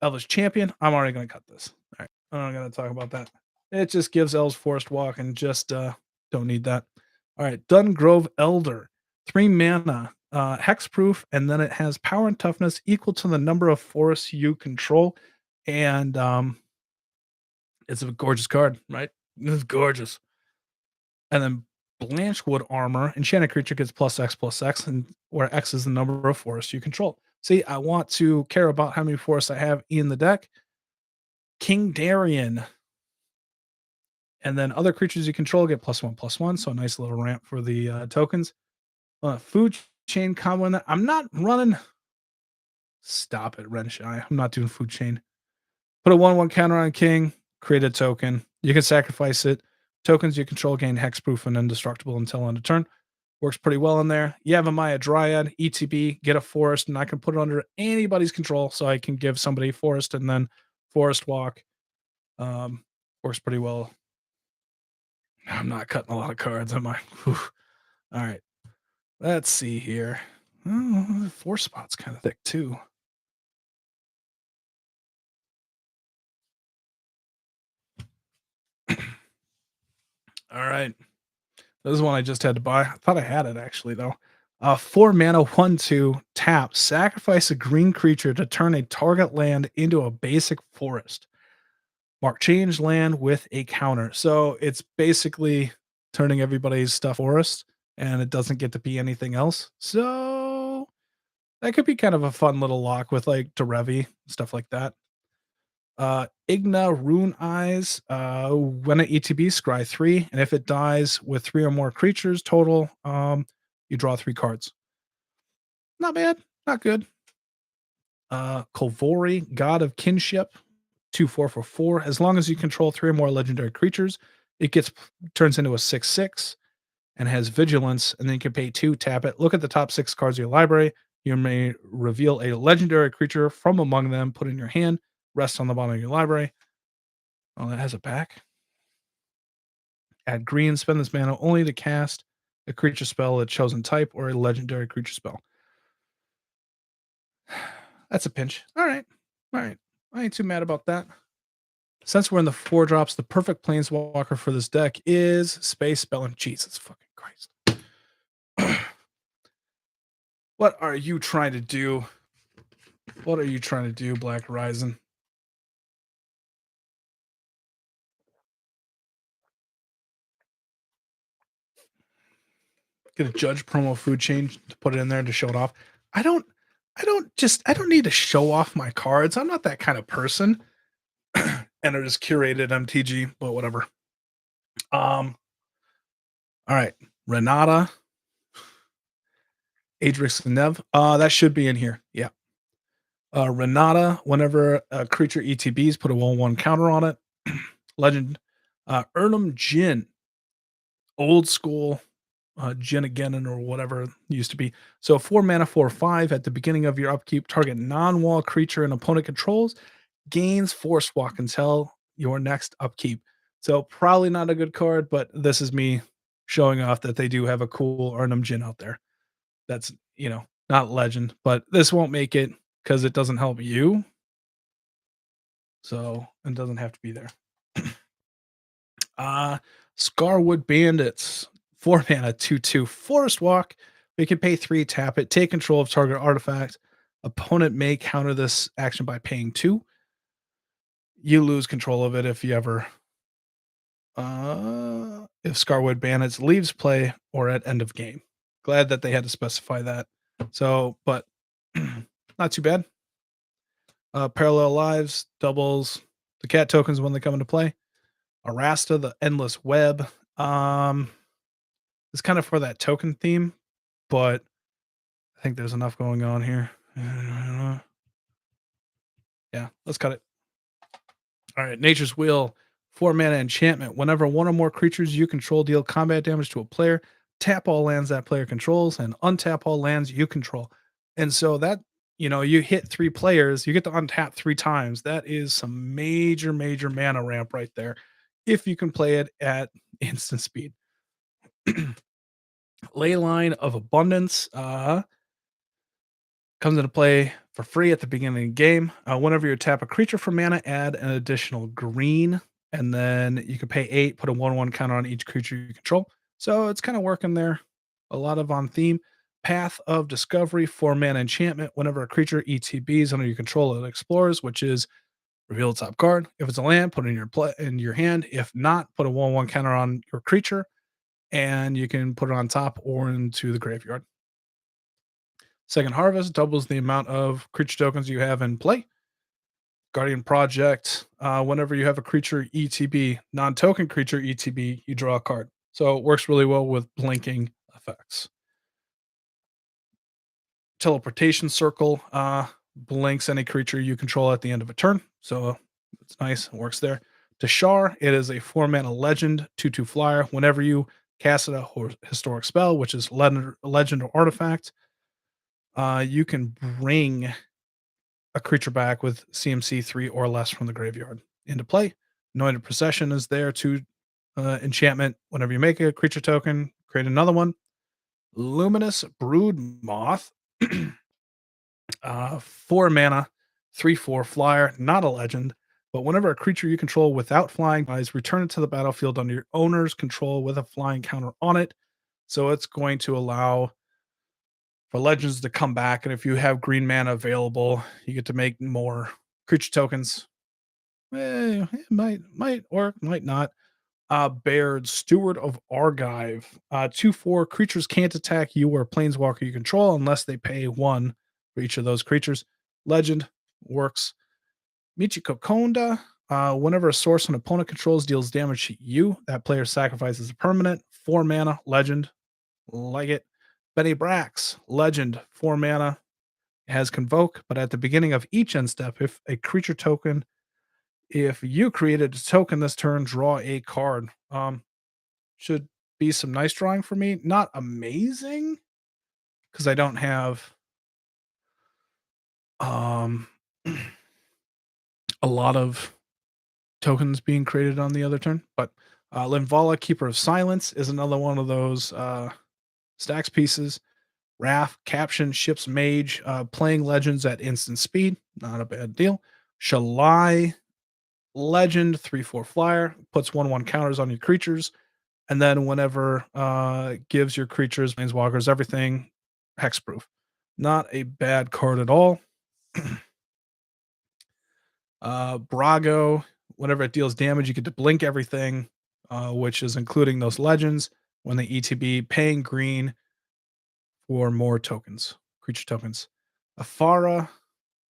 Elvish champion. I'm already going to cut this. All right, I'm not going to talk about that. It just gives elves forest walk and just don't need that. All right, Dungrove Elder, 3 mana, hexproof, and then it has power and toughness equal to the number of forests you control. And it's a gorgeous card, right? It's gorgeous. And then Blanchwood armor, enchanted creature gets +X, and where X is the number of forests you control. See, I want to care about how many forests I have in the deck. King Darien. And then other creatures you control get +1/+1. So a nice little ramp for the tokens. Food chain combo in that. I'm not running. Stop it, Renshai. I'm not doing food chain. Put a 1/1 counter on King, create a token. You can sacrifice it. Tokens you control gain hexproof and indestructible until end of turn. Works pretty well in there. Yavimaya Dryad, ETB, get a forest, and I can put it under anybody's control. So I can give somebody forest and then forest walk. Works pretty well. I'm not cutting a lot of cards, am I? Whew. All right. Let's see here. Oh, 4 spots kind of thick too. All right. This is one I just had to buy. I thought I had it actually though. 4 mana, 1/2, tap. Sacrifice a green creature to turn a target land into a basic forest. Mark change land with a counter. So it's basically turning everybody's stuff forest, and it doesn't get to be anything else. So that could be kind of a fun little lock with like Derevi, stuff like that. Igna Rune Eyes. When an ETB, scry 3, and if it dies with 3 or more creatures total, you draw 3 cards. Not bad, not good. Kolvori, God of Kinship, 2/4 for 4. As long as you control 3 or more legendary creatures, it gets turns into a 6/6 and has vigilance, and then you can pay 2, tap it. Look at the top 6 cards of your library. You may reveal a legendary creature from among them, put in your hand, rest on the bottom of your library. Oh, that has a back. Add green, spend this mana only to cast a creature spell, a chosen type, or a legendary creature spell. That's a pinch. All right. All right. I ain't too mad about that. Since we're in the 4 drops, the perfect planeswalker for this deck is Space Spelling. Jesus fucking Christ. What are you trying to do? What are you trying to do, Black Horizon? Get a judge promo food change to put it in there to show it off. I don't I don't need to show off my cards. I'm not that kind of person. And it is curated MTG, but whatever. All right. Renata, Adrix and Nev. That should be in here. Yeah. Renata, whenever a creature ETBs, put a 1/1 counter on it. Legend. Ernum Jin, old school Jin again or whatever it used to be. So 4 mana, 4/5 at the beginning of your upkeep, target non-wall creature an opponent controls gains force walk until your next upkeep. So probably not a good card, but this is me showing off that they do have a cool Arnhem Jin out there. That's, not legend, but this won't make it because it doesn't help you. So it doesn't have to be there. Scarwood Bandits, 4 mana, 2/2 Forest Walk. We can pay 3, tap it, take control of target artifact. Opponent may counter this action by paying 2. You lose control of it if you ever if Scarwood Bandits leaves play or at end of game. Glad that they had to specify that. So, but not too bad. Parallel lives, doubles, the cat tokens when they come into play. Arasta, the endless web. It's kind of for that token theme, but I think there's enough going on here. Yeah, let's cut it. All right, Nature's Wheel, 4 mana enchantment. Whenever one or more creatures you control deal combat damage to a player, tap all lands that player controls and untap all lands you control. And so that, you hit 3 players, you get to untap 3 times. That is some major, major mana ramp right there. If you can play it at instant speed. Leyline of Abundance. Comes into play for free at the beginning of the game. Whenever you tap a creature for mana, add an additional green, and then you can pay 8, put a 1/1 counter on each creature you control. So it's kind of working there. A lot of on theme. Path of Discovery, 4 mana enchantment. Whenever a creature ETBs under your control, it explores, which is reveal the top card. If it's a land, put it in your hand. If not, put a 1/1 counter on your creature, and you can put it on top or into the graveyard. Second Harvest doubles the amount of creature tokens you have in play. Guardian Project, whenever you have a creature ETB, non-token creature ETB, you draw a card. So it works really well with blinking effects. Teleportation Circle blinks any creature you control at the end of a turn. So it's nice. It works there. Tashar, it is a 4 mana legend, 2/2 flyer. Whenever you cast a historic spell, which is legend or artifact, you can bring a creature back with CMC 3 or less from the graveyard into play. Anointed Procession is there to enchantment. Whenever you make a creature token, create another one. Luminous Brood Moth, 4 mana, 3/4 flyer, not a legend. But whenever a creature you control without flying dies, return it to the battlefield under your owner's control with a flying counter on it. So it's going to allow for legends to come back, and if you have green mana available, you get to make more creature tokens. It might work, might not. Baird, Steward of Argive. 2/4 creatures can't attack you or planeswalker you control unless they pay 1 for each of those creatures. Legend works. Michiko Konda. Whenever a source an opponent controls deals damage to you, that player sacrifices a permanent. 4 mana, legend. Like it. Benny Brax, legend, 4 mana, has Convoke, but at the beginning of each end step, if you created a token this turn, draw a card. Should be some nice drawing for me. Not amazing, because I don't have um a lot of tokens being created on the other turn. But Linvala, Keeper of Silence, is another one of those stacks pieces. Wrath, Caption, Ship's Mage, playing legends at instant speed. Not a bad deal. Shalai, Legend, 3/4 flyer, puts 1/1 counters on your creatures. And then whenever gives your creatures, planeswalkers, everything hexproof. Not a bad card at all. Brago, whenever it deals damage, you get to blink everything, which is including those legends. When they ETB, paying green for more tokens, creature tokens. Afara,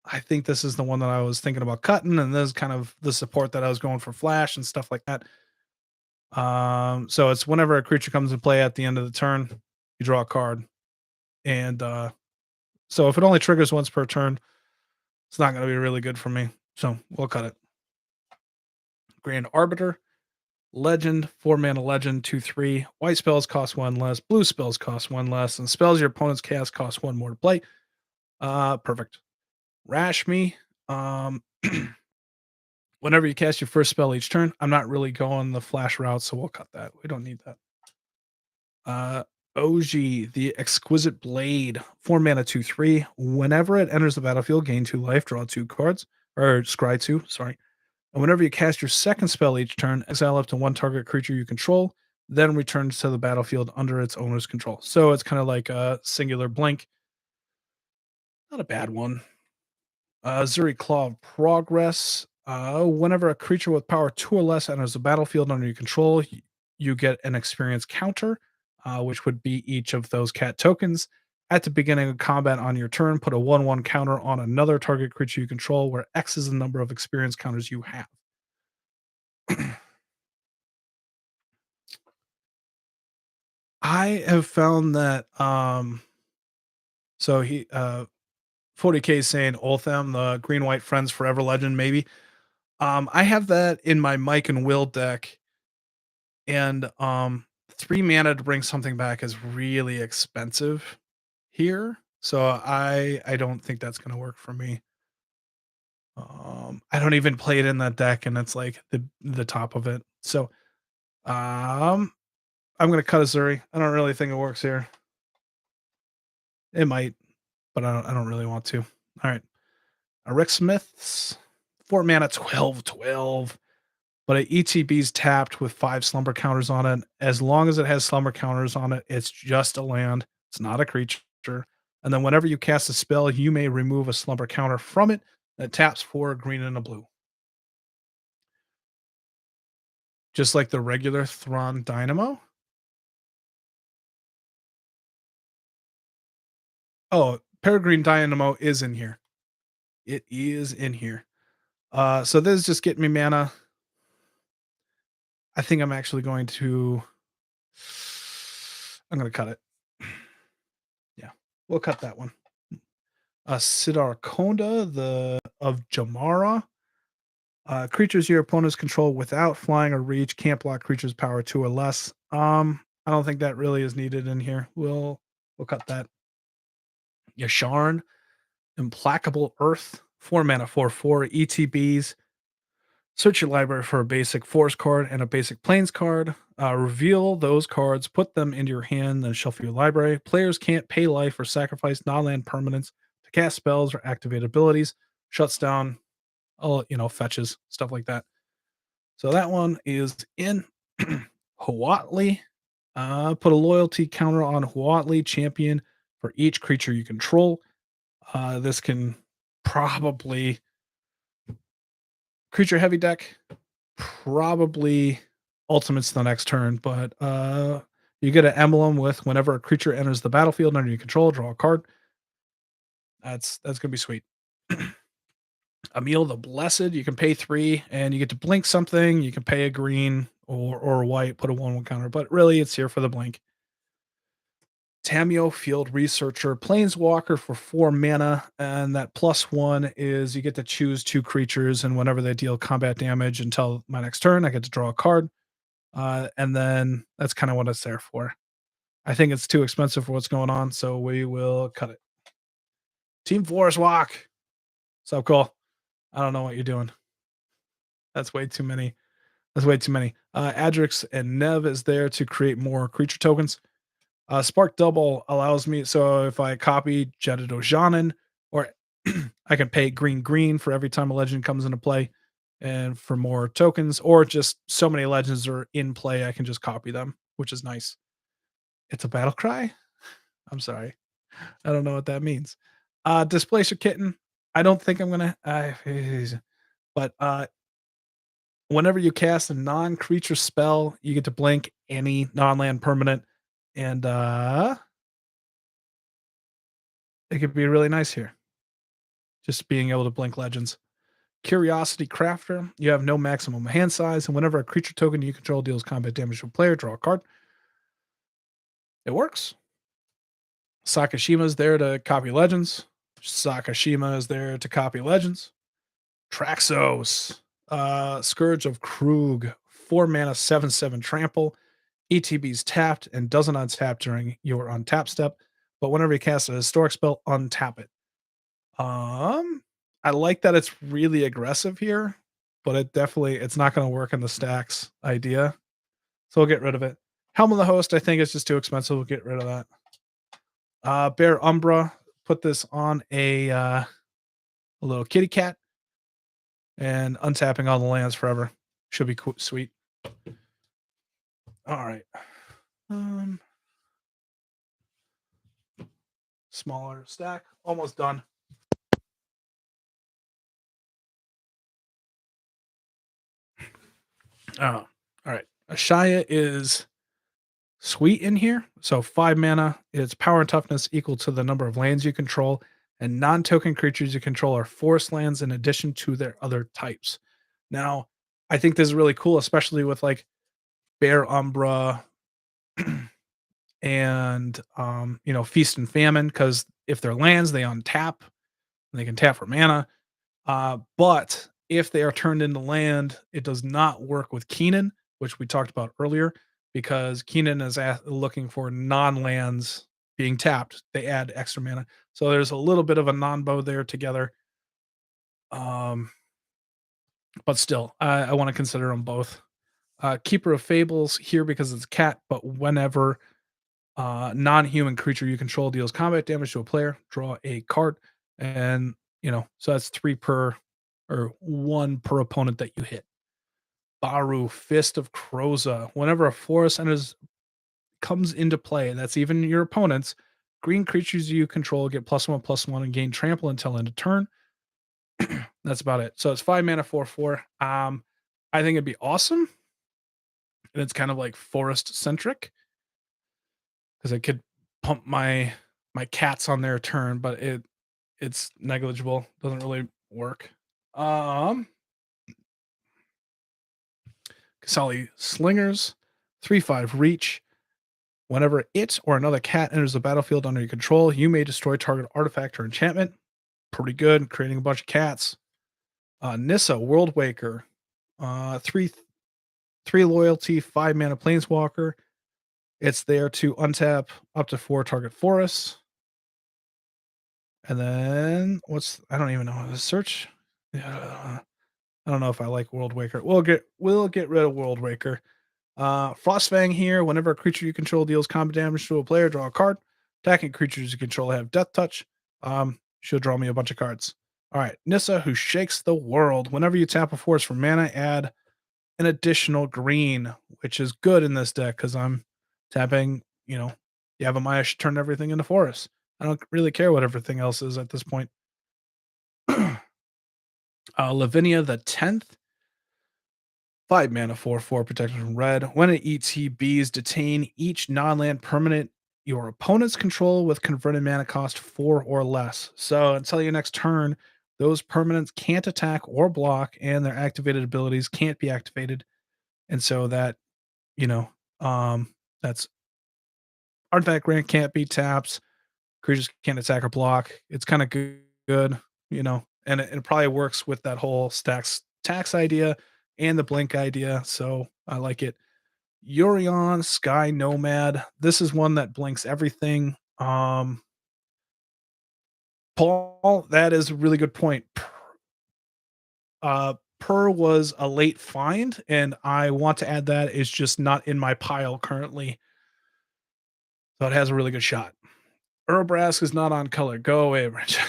I think this is the one that I was thinking about cutting, and this is kind of the support that I was going for flash and stuff like that. So it's whenever a creature comes into play at the end of the turn, you draw a card. And so if it only triggers once per turn, it's not going to be really good for me. So we'll cut it. Grand Arbiter, legend, 4 mana legend, 2/3. White spells cost 1 less, blue spells cost 1 less, and spells your opponents cast cost 1 more to play. Perfect. Rashmi, whenever you cast your first spell each turn, I'm not really going the flash route, so we'll cut that. We don't need that. Oji, the Exquisite Blade, 4 mana, 2/3. Whenever it enters the battlefield, gain 2 life, draw 2 cards, or scry 2, sorry. And whenever you cast your second spell each turn, exile up to 1 target creature you control, then returns to the battlefield under its owner's control. So it's kind of like a singular blink. Not a bad one. Zuri Claw of Progress. Whenever a creature with power 2 or less enters the battlefield under your control, you get an experience counter, which would be each of those cat tokens. At the beginning of combat on your turn, put a 1/1 counter on another target creature you control, where X is the number of experience counters you have. I have found that so he 40K is saying Ultham, the green white friends forever legend, maybe. I have that in my Mike and Will deck, and 3 mana to bring something back is really expensive here, so I don't think that's gonna work for me. I don't even play it in that deck, and it's like the top of it. So, um, I'm gonna cut a Zuri. I don't really think it works here. It might, but I don't really want to. All right. A Rick Smith's 4 mana 12/12, but a ETB's tapped with 5 slumber counters on it. As long as it has slumber counters on it, it's just a land. It's not a creature. And then whenever you cast a spell, you may remove a slumber counter from it that taps for a green and a blue. Just like the regular Thrawn Dynamo. Oh, Peregrine Dynamo is in here. It is in here. So this is just getting me mana. I think I'm actually going to I'm gonna cut it. Yeah, we'll cut that one. Sidar Konda, the of Jamara. Creatures your opponents control without flying or reach can't block creatures power 2 or less. I don't think that really is needed in here. We'll cut that. Yasharn, Implacable Earth, 4 mana 4/4 ETBs. Search your library for a basic forest card and a basic plains card. Reveal those cards, put them into your hand, then shuffle your library. Players can't pay life or sacrifice non-land permanents to cast spells or activate abilities. Shuts down all fetches, stuff like that. So that one is in. Huatli. Put a loyalty counter on Huatli champion for each creature you control. This can probably creature heavy deck, probably ultimates the next turn, but you get an emblem with whenever a creature enters the battlefield under your control, draw a card. That's gonna be sweet. Emil the Blessed, you can pay 3 and you get to blink something. You can pay a green or a white, put a 1/1 counter, but really it's here for the blink. Tamio Field Researcher, Planeswalker for 4 mana, and that +1 is you get to choose 2 creatures, and whenever they deal combat damage until my next turn, I get to draw a card. And then that's kind of what it's there for. I think it's too expensive for what's going on, so we will cut it. Team Forest Walk. So cool. I don't know what you're doing. That's way too many. That's way too many. Adrix and Nev is there to create more creature tokens. Spark Double allows me, so if I copy Jedit Ojanen, or I can pay green for every time a legend comes into play, and for more tokens, or just so many legends are in play, I can just copy them, which is nice. It's a battle cry. I'm sorry, I don't know what that means. Displacer Kitten. I don't think I'm gonna. But whenever you cast a non-creature spell, you get to blink any non-land permanent, and it could be really nice here. Just being able to blink legends. Curiosity Crafter. You have no maximum hand size, and whenever a creature token you control deals combat damage to a player, draw a card. It works. Sakashima is there to copy legends. Sakashima is there to copy legends. Traxos. Scourge of Krug. 4 mana, 7/7 trample. ETB's tapped and doesn't untap during your untap step, but whenever you cast a historic spell, untap it. I like that it's really aggressive here, but it's not going to work in the stacks idea. So we'll get rid of it. Helm of the Host, I think is just too expensive. We'll get rid of that. Bear Umbra, put this on a little kitty cat, and untapping all the lands forever. Should be sweet. All right. Smaller stack, almost done. All right. Ashaya is sweet in here. So 5 mana, its power and toughness equal to the number of lands you control, and non-token creatures you control are forest lands in addition to their other types. Now, I think this is really cool, especially with like Bear Umbra and Feast and Famine, because if they're lands, they untap and they can tap for mana. But if they are turned into land, it does not work with Keenan, which we talked about earlier, because Keenan is looking for non-lands being tapped. They add extra mana. So there's a little bit of a non-bow there together. Um, but still, I want to consider them both. Keeper of Fables here because it's a cat, but whenever non-human creature you control deals combat damage to a player, draw a card, and so that's three per or one per opponent that you hit. Baru, Fist of Kroza. Whenever a forest enters comes into play, that's even your opponent's, green creatures you control get +1/+1 and gain trample until end of turn. That's about it. So it's 5 mana, 4/4. I think it'd be awesome. And it's kind of like forest centric because I could pump my cats on their turn, but it's negligible. Doesn't really work. Kasali Slingers, 3/5 reach. Whenever it or another cat enters the battlefield under your control, you may destroy target artifact or enchantment. Pretty good, creating a bunch of cats. Nissa, World Waker, 3 loyalty, 5 mana planeswalker. It's there to untap up to 4 target forests. And then I don't even know. Search. Yeah, I don't know if I like World Waker. We'll get rid of World Waker. Frostfang here. Whenever a creature you control deals combat damage to a player, draw a card. Attacking creatures you control have Death Touch. She'll draw me a bunch of cards. All right, Nissa, who shakes the world. Whenever you tap a forest for mana, add an additional green, which is good in this deck because I'm tapping. Yavimaya should turn everything into forest. I don't really care what everything else is at this point. Lavinia the 10th. 5 mana, 4/4 protection from red. When it ETBs, detain each non-land permanent your opponent's control with converted mana cost 4 or less. So until your next turn, those permanents can't attack or block, and their activated abilities can't be activated. And so you know, that's artifact grant can't be tapped. Creatures can't attack or block. It's kind of good, and it probably works with that whole stacks tax idea and the blink idea. So I like it. Yorion, Sky Nomad. This is one that blinks everything. Paul, that is a really good point. Per was a late find, and I want to add that. It's just not in my pile currently. So it has a really good shot. Urabrask is not on color. Go away, Rich.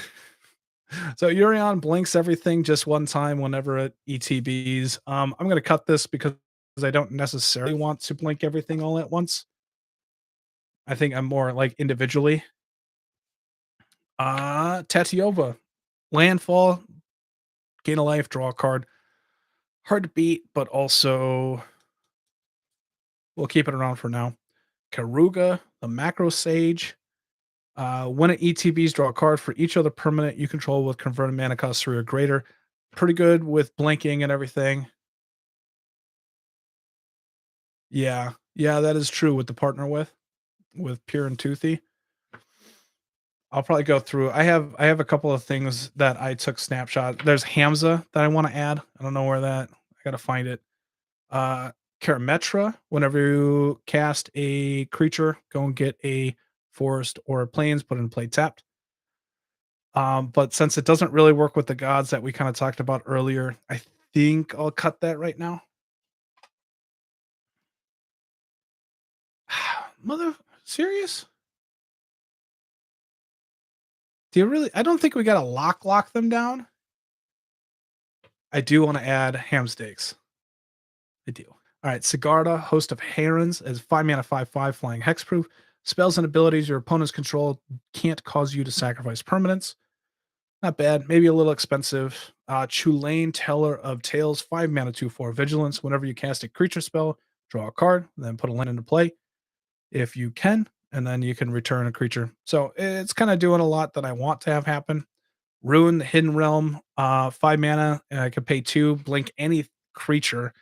So Yorion blinks everything just one time whenever it ETBs. I'm going to cut this because I don't necessarily want to blink everything all at once. I think I'm more like individually. Tatiova, landfall, gain a life, draw a card. Hard to beat, but also we'll keep it around for now. Karuga, the macro sage. When it ETBs, draw a card for each other permanent you control with converted mana cost 3 or greater. Pretty good with blinking and everything. Yeah. Yeah, that is true with the partner with Pure and Toothy. I'll probably go through. I have a couple of things that I took snapshot. There's Hamza that I want to add. I don't know where that. I gotta find it. Uh Karametra, whenever you cast a creature, go and get a forest or a plains, put it in play tapped. But since it doesn't really work with the gods that we kind of talked about earlier, I think I'll cut that right now. Mother serious? Do you really? I don't think we gotta lock them down. I do want to add ham steaks. I do. All right, Sigarda, host of Herons, is 5 mana, 5/5 flying hexproof. Spells and abilities your opponent's control can't cause you to sacrifice permanents. Not bad. Maybe a little expensive. Chulane, Teller of Tales, 5 mana, 2/4 vigilance. Whenever you cast a creature spell, draw a card, then put a land into play if you can, and then you can return a creature. So it's kind of doing a lot that I want to have happen. Ruin the Hidden Realm, 5 mana. And I could pay 2, blink any creature.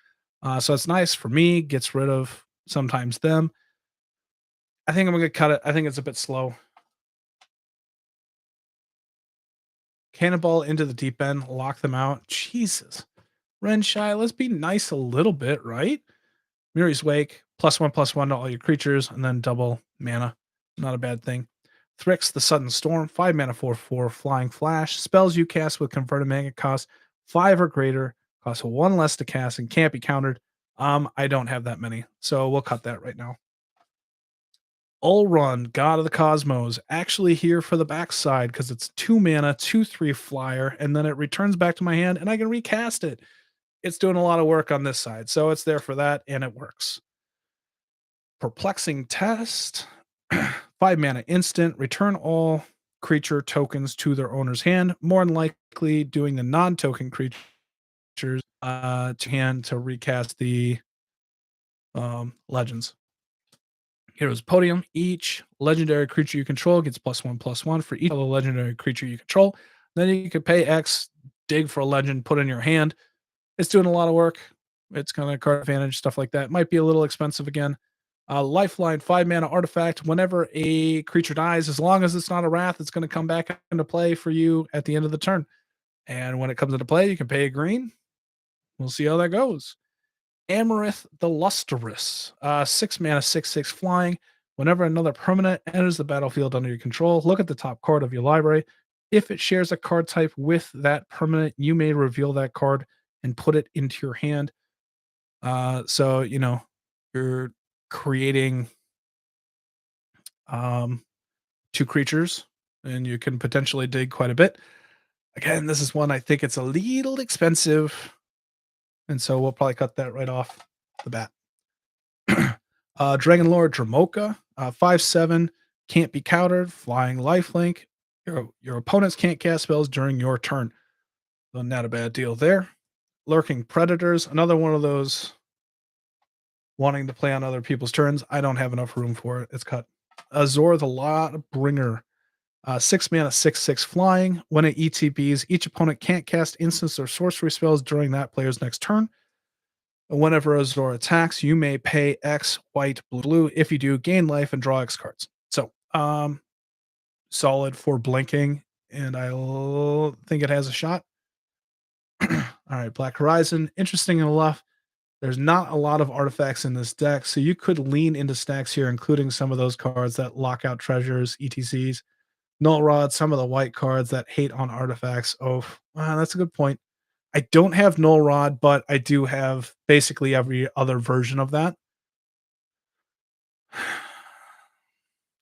So it's nice for me, gets rid of sometimes them. I think I'm gonna cut it. I think it's a bit slow. Cannonball into the deep end, lock them out. Jesus. Renshai, let's be nice a little bit, right? Miri's Wake, +1/+1 to all your creatures, and then double mana. Not a bad thing. Thrix, the Sudden Storm, 5 mana 4/4, Flying Flash. Spells you cast with converted mana cost 5 or greater, cost 1 less to cast, and can't be countered. I don't have that many, so we'll cut that right now. Ulrun, God of the Cosmos, actually here for the backside because it's 2 mana, 2/3 flyer, and then it returns back to my hand and I can recast it. It's doing a lot of work on this side, so it's there for that and it works. Perplexing Test, 5 mana instant, return all creature tokens to their owner's hand, more than likely doing the non-token creatures to hand to recast the legends. Hero's Podium. Each legendary creature you control gets +1/+1 for each other legendary creature you control. Then you can pay X, dig for a legend, put in your hand. It's doing a lot of work. It's kind of card advantage, stuff like that. Might be a little expensive again. Lifeline, 5 mana artifact. Whenever a creature dies, as long as it's not a wrath, it's going to come back into play for you at the end of the turn. And when it comes into play, you can pay a green. We'll see how that goes. Amarith the Lustrous, 6 mana, 6/6 flying. Whenever another permanent enters the battlefield under your control, look at the top card of your library. If it shares a card type with that permanent, you may reveal that card and put it into your hand. So, you're creating um, two creatures and you can potentially dig quite a bit. Again, this is one I think it's a little expensive. And so we'll probably cut that right off the bat. Dragon Lord Dramoka, 5/7, can't be countered, flying lifelink. Your opponents can't cast spells during your turn. So not a bad deal there. Lurking Predators, another one of those wanting to play on other people's turns. I don't have enough room for it. It's cut. Azor the Lot Bringer, 6 mana, 6/6 flying. When it ETBs, each opponent can't cast instants or sorcery spells during that player's next turn. Whenever Azor attacks, you may pay X, white, blue, blue. If you do, gain life and draw X cards. So, solid for blinking, and I think it has a shot. All right, Black Horizon. Interesting enough, there's not a lot of artifacts in this deck, so you could lean into stacks here, including some of those cards that lock out treasures, ETCs, Null Rod, some of the white cards that hate on artifacts. Oh, that's a good point. I don't have Null Rod, but I do have basically every other version of that.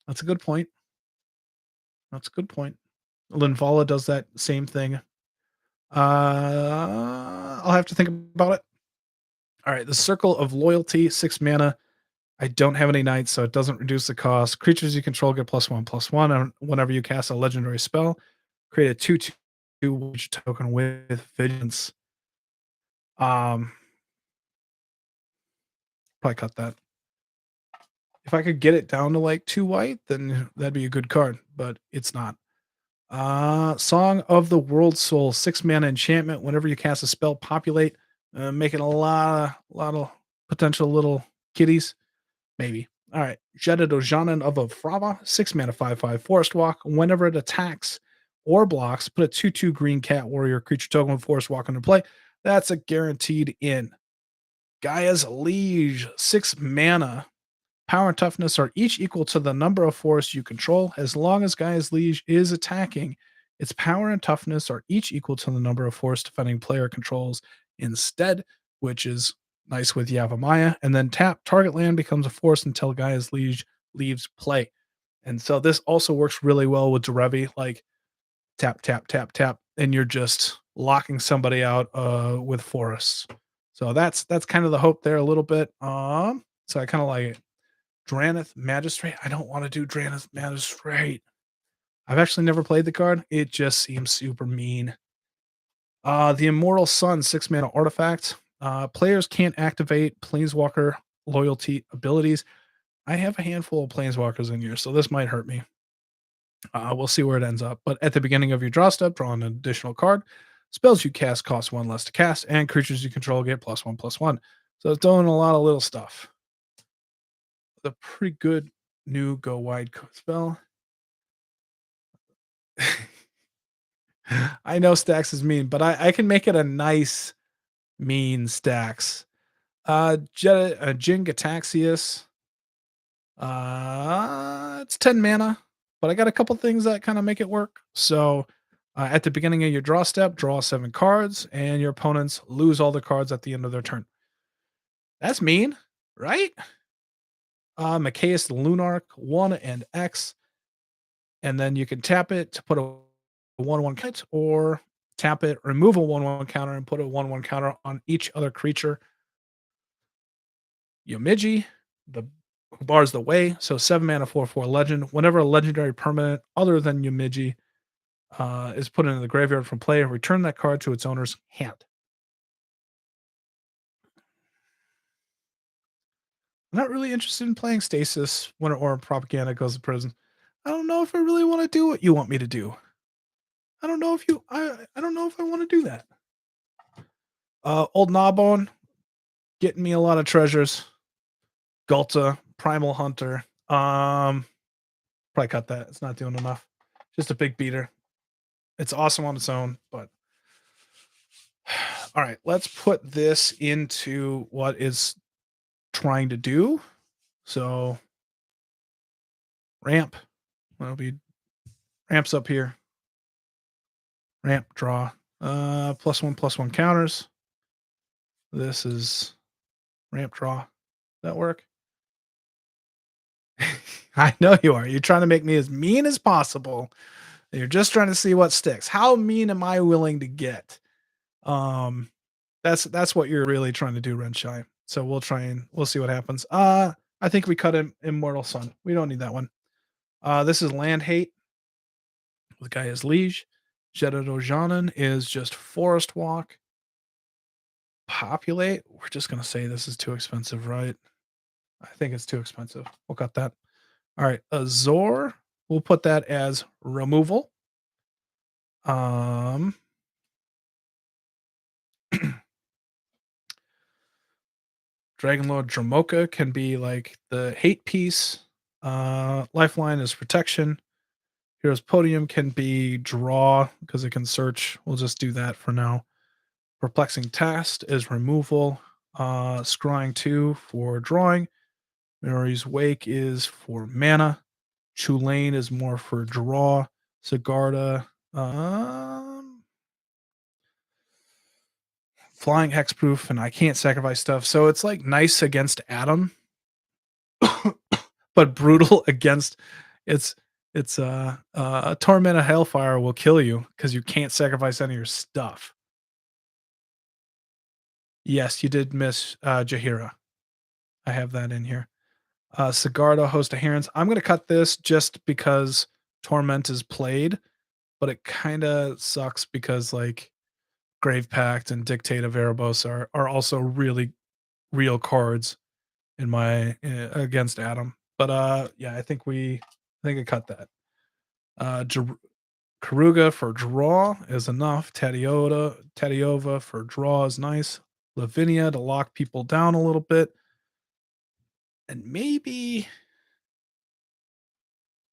That's a good point. That's a good point. Linvala does that same thing. I'll have to think about it. All right, the Circle of Loyalty, 6 mana. I don't have any knights, so it doesn't reduce the cost. Creatures you control get +1/+1 and whenever you cast a legendary spell. Create a 2/2 token with Vigilance. Um, Probably cut that. If I could get it down to like 2 white, then that'd be a good card, but it's not. Song of the World Soul, 6 mana enchantment. Whenever you cast a spell, populate, making a lot of potential little kitties. Maybe. All right. Jedit Ojanen of Afrava, 6 mana, 5/5 Forest Walk. Whenever it attacks or blocks, put a 2/2 green cat warrior creature token with Forest Walk into play. That's a guaranteed in. Gaia's Liege, 6 mana. Power and toughness are each equal to the number of forests you control. As long as Gaia's Liege is attacking, its power and toughness are each equal to the number of forest defending player controls instead, which is nice with Yavimaya. And then tap, target land becomes a forest until Gaia's Liege leaves play. And so this also works really well with Derevi, like tap, tap, tap, tap, and you're just locking somebody out with forests. So that's kind of the hope there a little bit. So I kind of like it. Dranith Magistrate. I don't want to do Dranith Magistrate. I've actually never played the card. It just seems super mean. The Immortal Sun, 6 mana artifact. Players can't activate Planeswalker loyalty abilities. I have a handful of Planeswalkers in here, so this might hurt me. We'll see where it ends up. But at the beginning of your draw step, draw an additional card. Spells you cast cost 1 less to cast, and creatures you control get +1/+1. So it's doing a lot of little stuff. A pretty good new go wide spell. I know stacks is mean, but I can make it a nice Mean stacks. Jin Gataxius. It's 10 mana, but I got a couple things that kind of make it work. So at the beginning of your draw step, draw 7 cards, and your opponents lose all the cards at the end of their turn. That's mean, right? Machias the Lunarch, 1 and X, and then you can tap it to put a 1/1 counter, or tap it, remove a 1/1 counter, and put a 1/1 counter on each other creature. Yomiji, the who bars the way. So 7 mana, 4/4 legend. Whenever a legendary permanent other than Yomiji is put into the graveyard from play, return that card to its owner's hand. I'm not really interested in playing Stasis when or Propaganda goes to prison. I don't know if I really want to do what you want me to do. I don't know if you I don't know if I want to do that. Old Gnawbone getting me a lot of treasures. Gulta, Primal Hunter. Probably cut that. It's not doing enough. Just a big beater. It's awesome on its own, but all right, let's put this into what is trying to do. So ramp. That'll be ramps up here. Ramp draw. +1/+1 counters. This is ramp draw. That work? I know you are. You're trying to make me as mean as possible. You're just trying to see what sticks. How mean am I willing to get? Um, that's what you're really trying to do, Renshai. So we'll see what happens. I think we cut him Immortal Sun. We don't need that one. This is Land Hate. The guy is Liege. Jedit Ojanen is just Forest Walk. Populate. We're just gonna say this is too expensive, right? I think it's too expensive. We'll cut that. All right, Azor. We'll put that as removal. Dragon Lord Dramoka can be like the hate piece. Lifeline is protection. Hero's Podium can be draw because it can search. We'll just do that for now. Perplexing Test is removal. Scrying 2 for drawing. Mary's Wake is for mana. Chulane is more for draw. Sigarda. Flying Hexproof, and I can't sacrifice stuff. So it's like nice against Adam, but brutal against it's a Torment of Hellfire will kill you because you can't sacrifice any of your stuff. Yes, you did miss Jaheira. I have that in here. Sigarda, Host of Herons. I'm gonna cut this just because Torment is played, but it kind of sucks because like Grave Pact and Dictate of Erebos are also really real cards in my against Adam. But yeah, I think I cut that. Karuga for draw is enough. Tadiova for draw is nice. Lavinia to lock people down a little bit. And maybe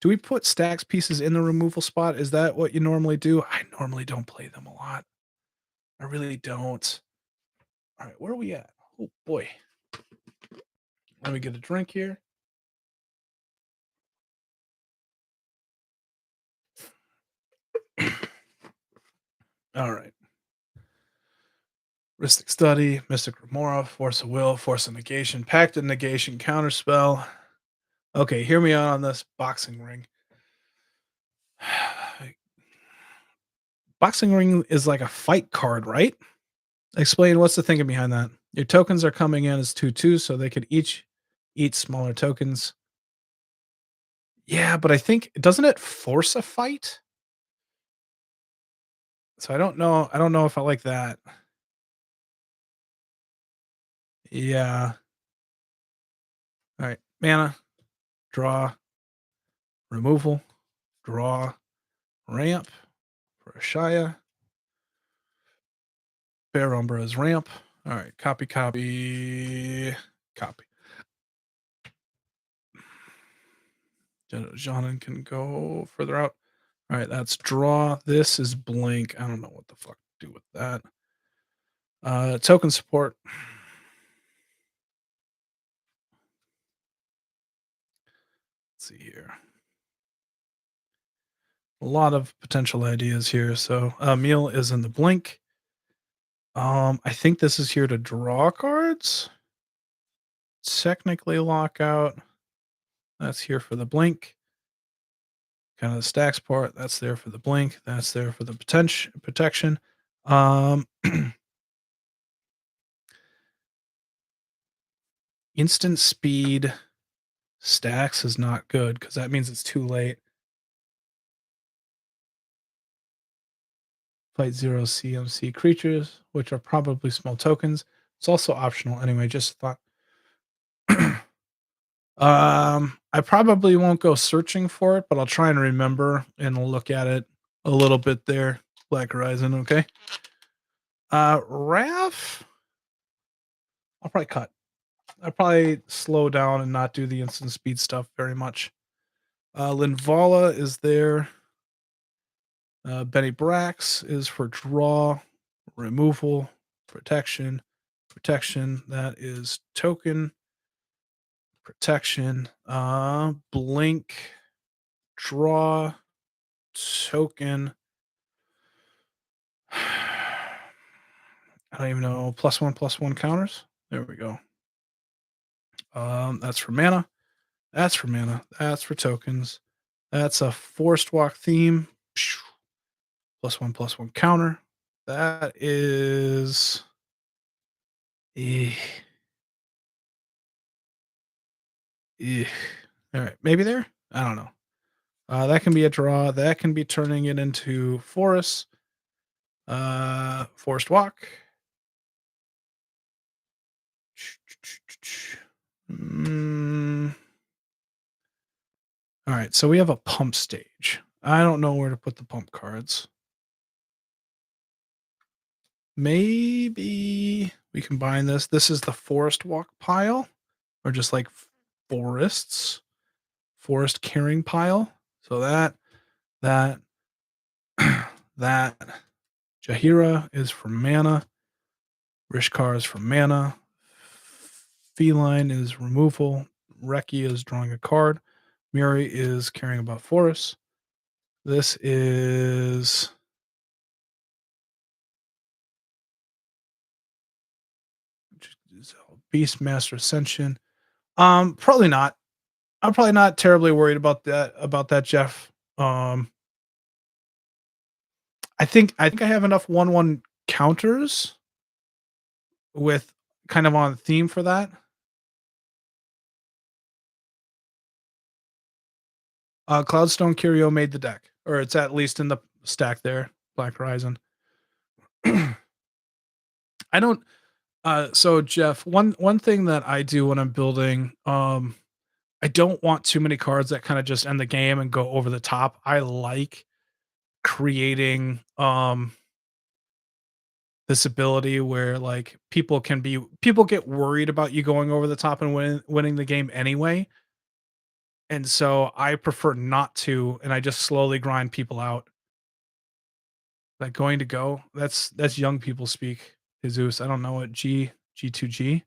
do we put stacks pieces in the removal spot? Is that what you normally do? I normally don't play them a lot. I really don't. All right, where are we at? Oh boy. Let me get a drink here. All right. Mystic Study, Mystic Remora, Force of Will, Force of Negation, Pact of Negation, Counterspell. Okay, hear me out on this boxing ring. Boxing ring is like a fight card, right? Explain what's the thinking behind that. Your tokens are coming in as 2/2, so they could each eat smaller tokens. Yeah, but I think doesn't it force a fight? So I don't know. I don't know if I like that. Yeah. All right. Mana, draw, removal, draw, ramp for Ashaya. Bear Umbra's ramp. All right. Copy. Janan can go further out. All right. That's draw. This is blink. I don't know what the fuck to do with that. Token support. Let's see here. A lot of potential ideas here. So Meal is in the blink. I think this is here to draw cards. Technically lockout. That's here for the blink. Kind of the stacks part. That's there for the blink. That's there for the protection. Instant speed stacks is not good because that means it's too late. Fight 0 CMC creatures, which are probably small tokens. It's also optional anyway, just thought. I probably won't go searching for it, but I'll try and remember and look at it a little bit there. Black Horizon, okay. Raph, I'll probably cut. I'll probably slow down and not do the instant speed stuff very much. Linvala is there. Benny Brax is for draw, removal, protection. That is token, protection, blink, draw, token. I don't even know. +1/+1 counters. There we go. That's for mana. That's for mana. That's for tokens. That's a forced walk theme. +1/+1 counter. That is. All right, maybe there. I don't know. That can be a draw. That can be turning it into forest. Forest walk. All right, so we have a pump stage. I don't know where to put the pump cards. Maybe we combine this. This is the forest walk pile, or just like forest carrying pile. So that that Jahira is for mana. Rishkar is for mana. Feline is removal. Reki is drawing a card. Miri is caring about forests. This is Beastmaster Ascension. Probably not. I'm probably not terribly worried about that, Jeff. I think I have enough 1/1 counters with kind of on theme for that. Cloudstone Curio made the deck, or it's at least in the stack there. Black Horizon. I don't. So Jeff, one thing that I do when I'm building, I don't want too many cards that kind of just end the game and go over the top. I like creating this ability where like people get worried about you going over the top and winning the game anyway. And so I prefer not to, and I just slowly grind people out. Like going to go, that's young people speak. Jesus, I don't know what G2G.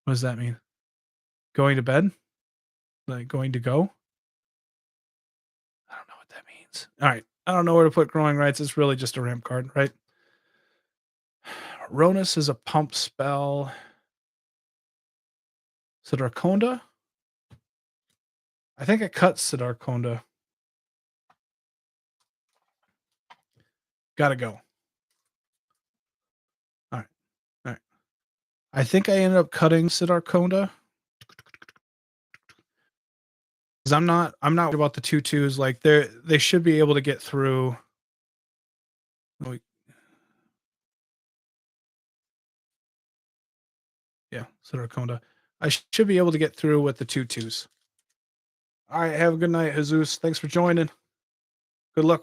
What does that mean? Going to bed? Like going to go? I don't know what that means. All right. I don't know where to put growing rights. It's really just a ramp card, right? Ronus is a pump spell. Siddharkonda? I think I cut Siddharkonda. Gotta go. All right. All right. I think I ended up cutting Siddharkonda. Because I'm not worried about the 2/2s. Like they should be able to get through. Yeah, Siddharkonda. I should be able to get through with the 2/2s. All right, have a good night, Jesus. Thanks for joining. Good luck with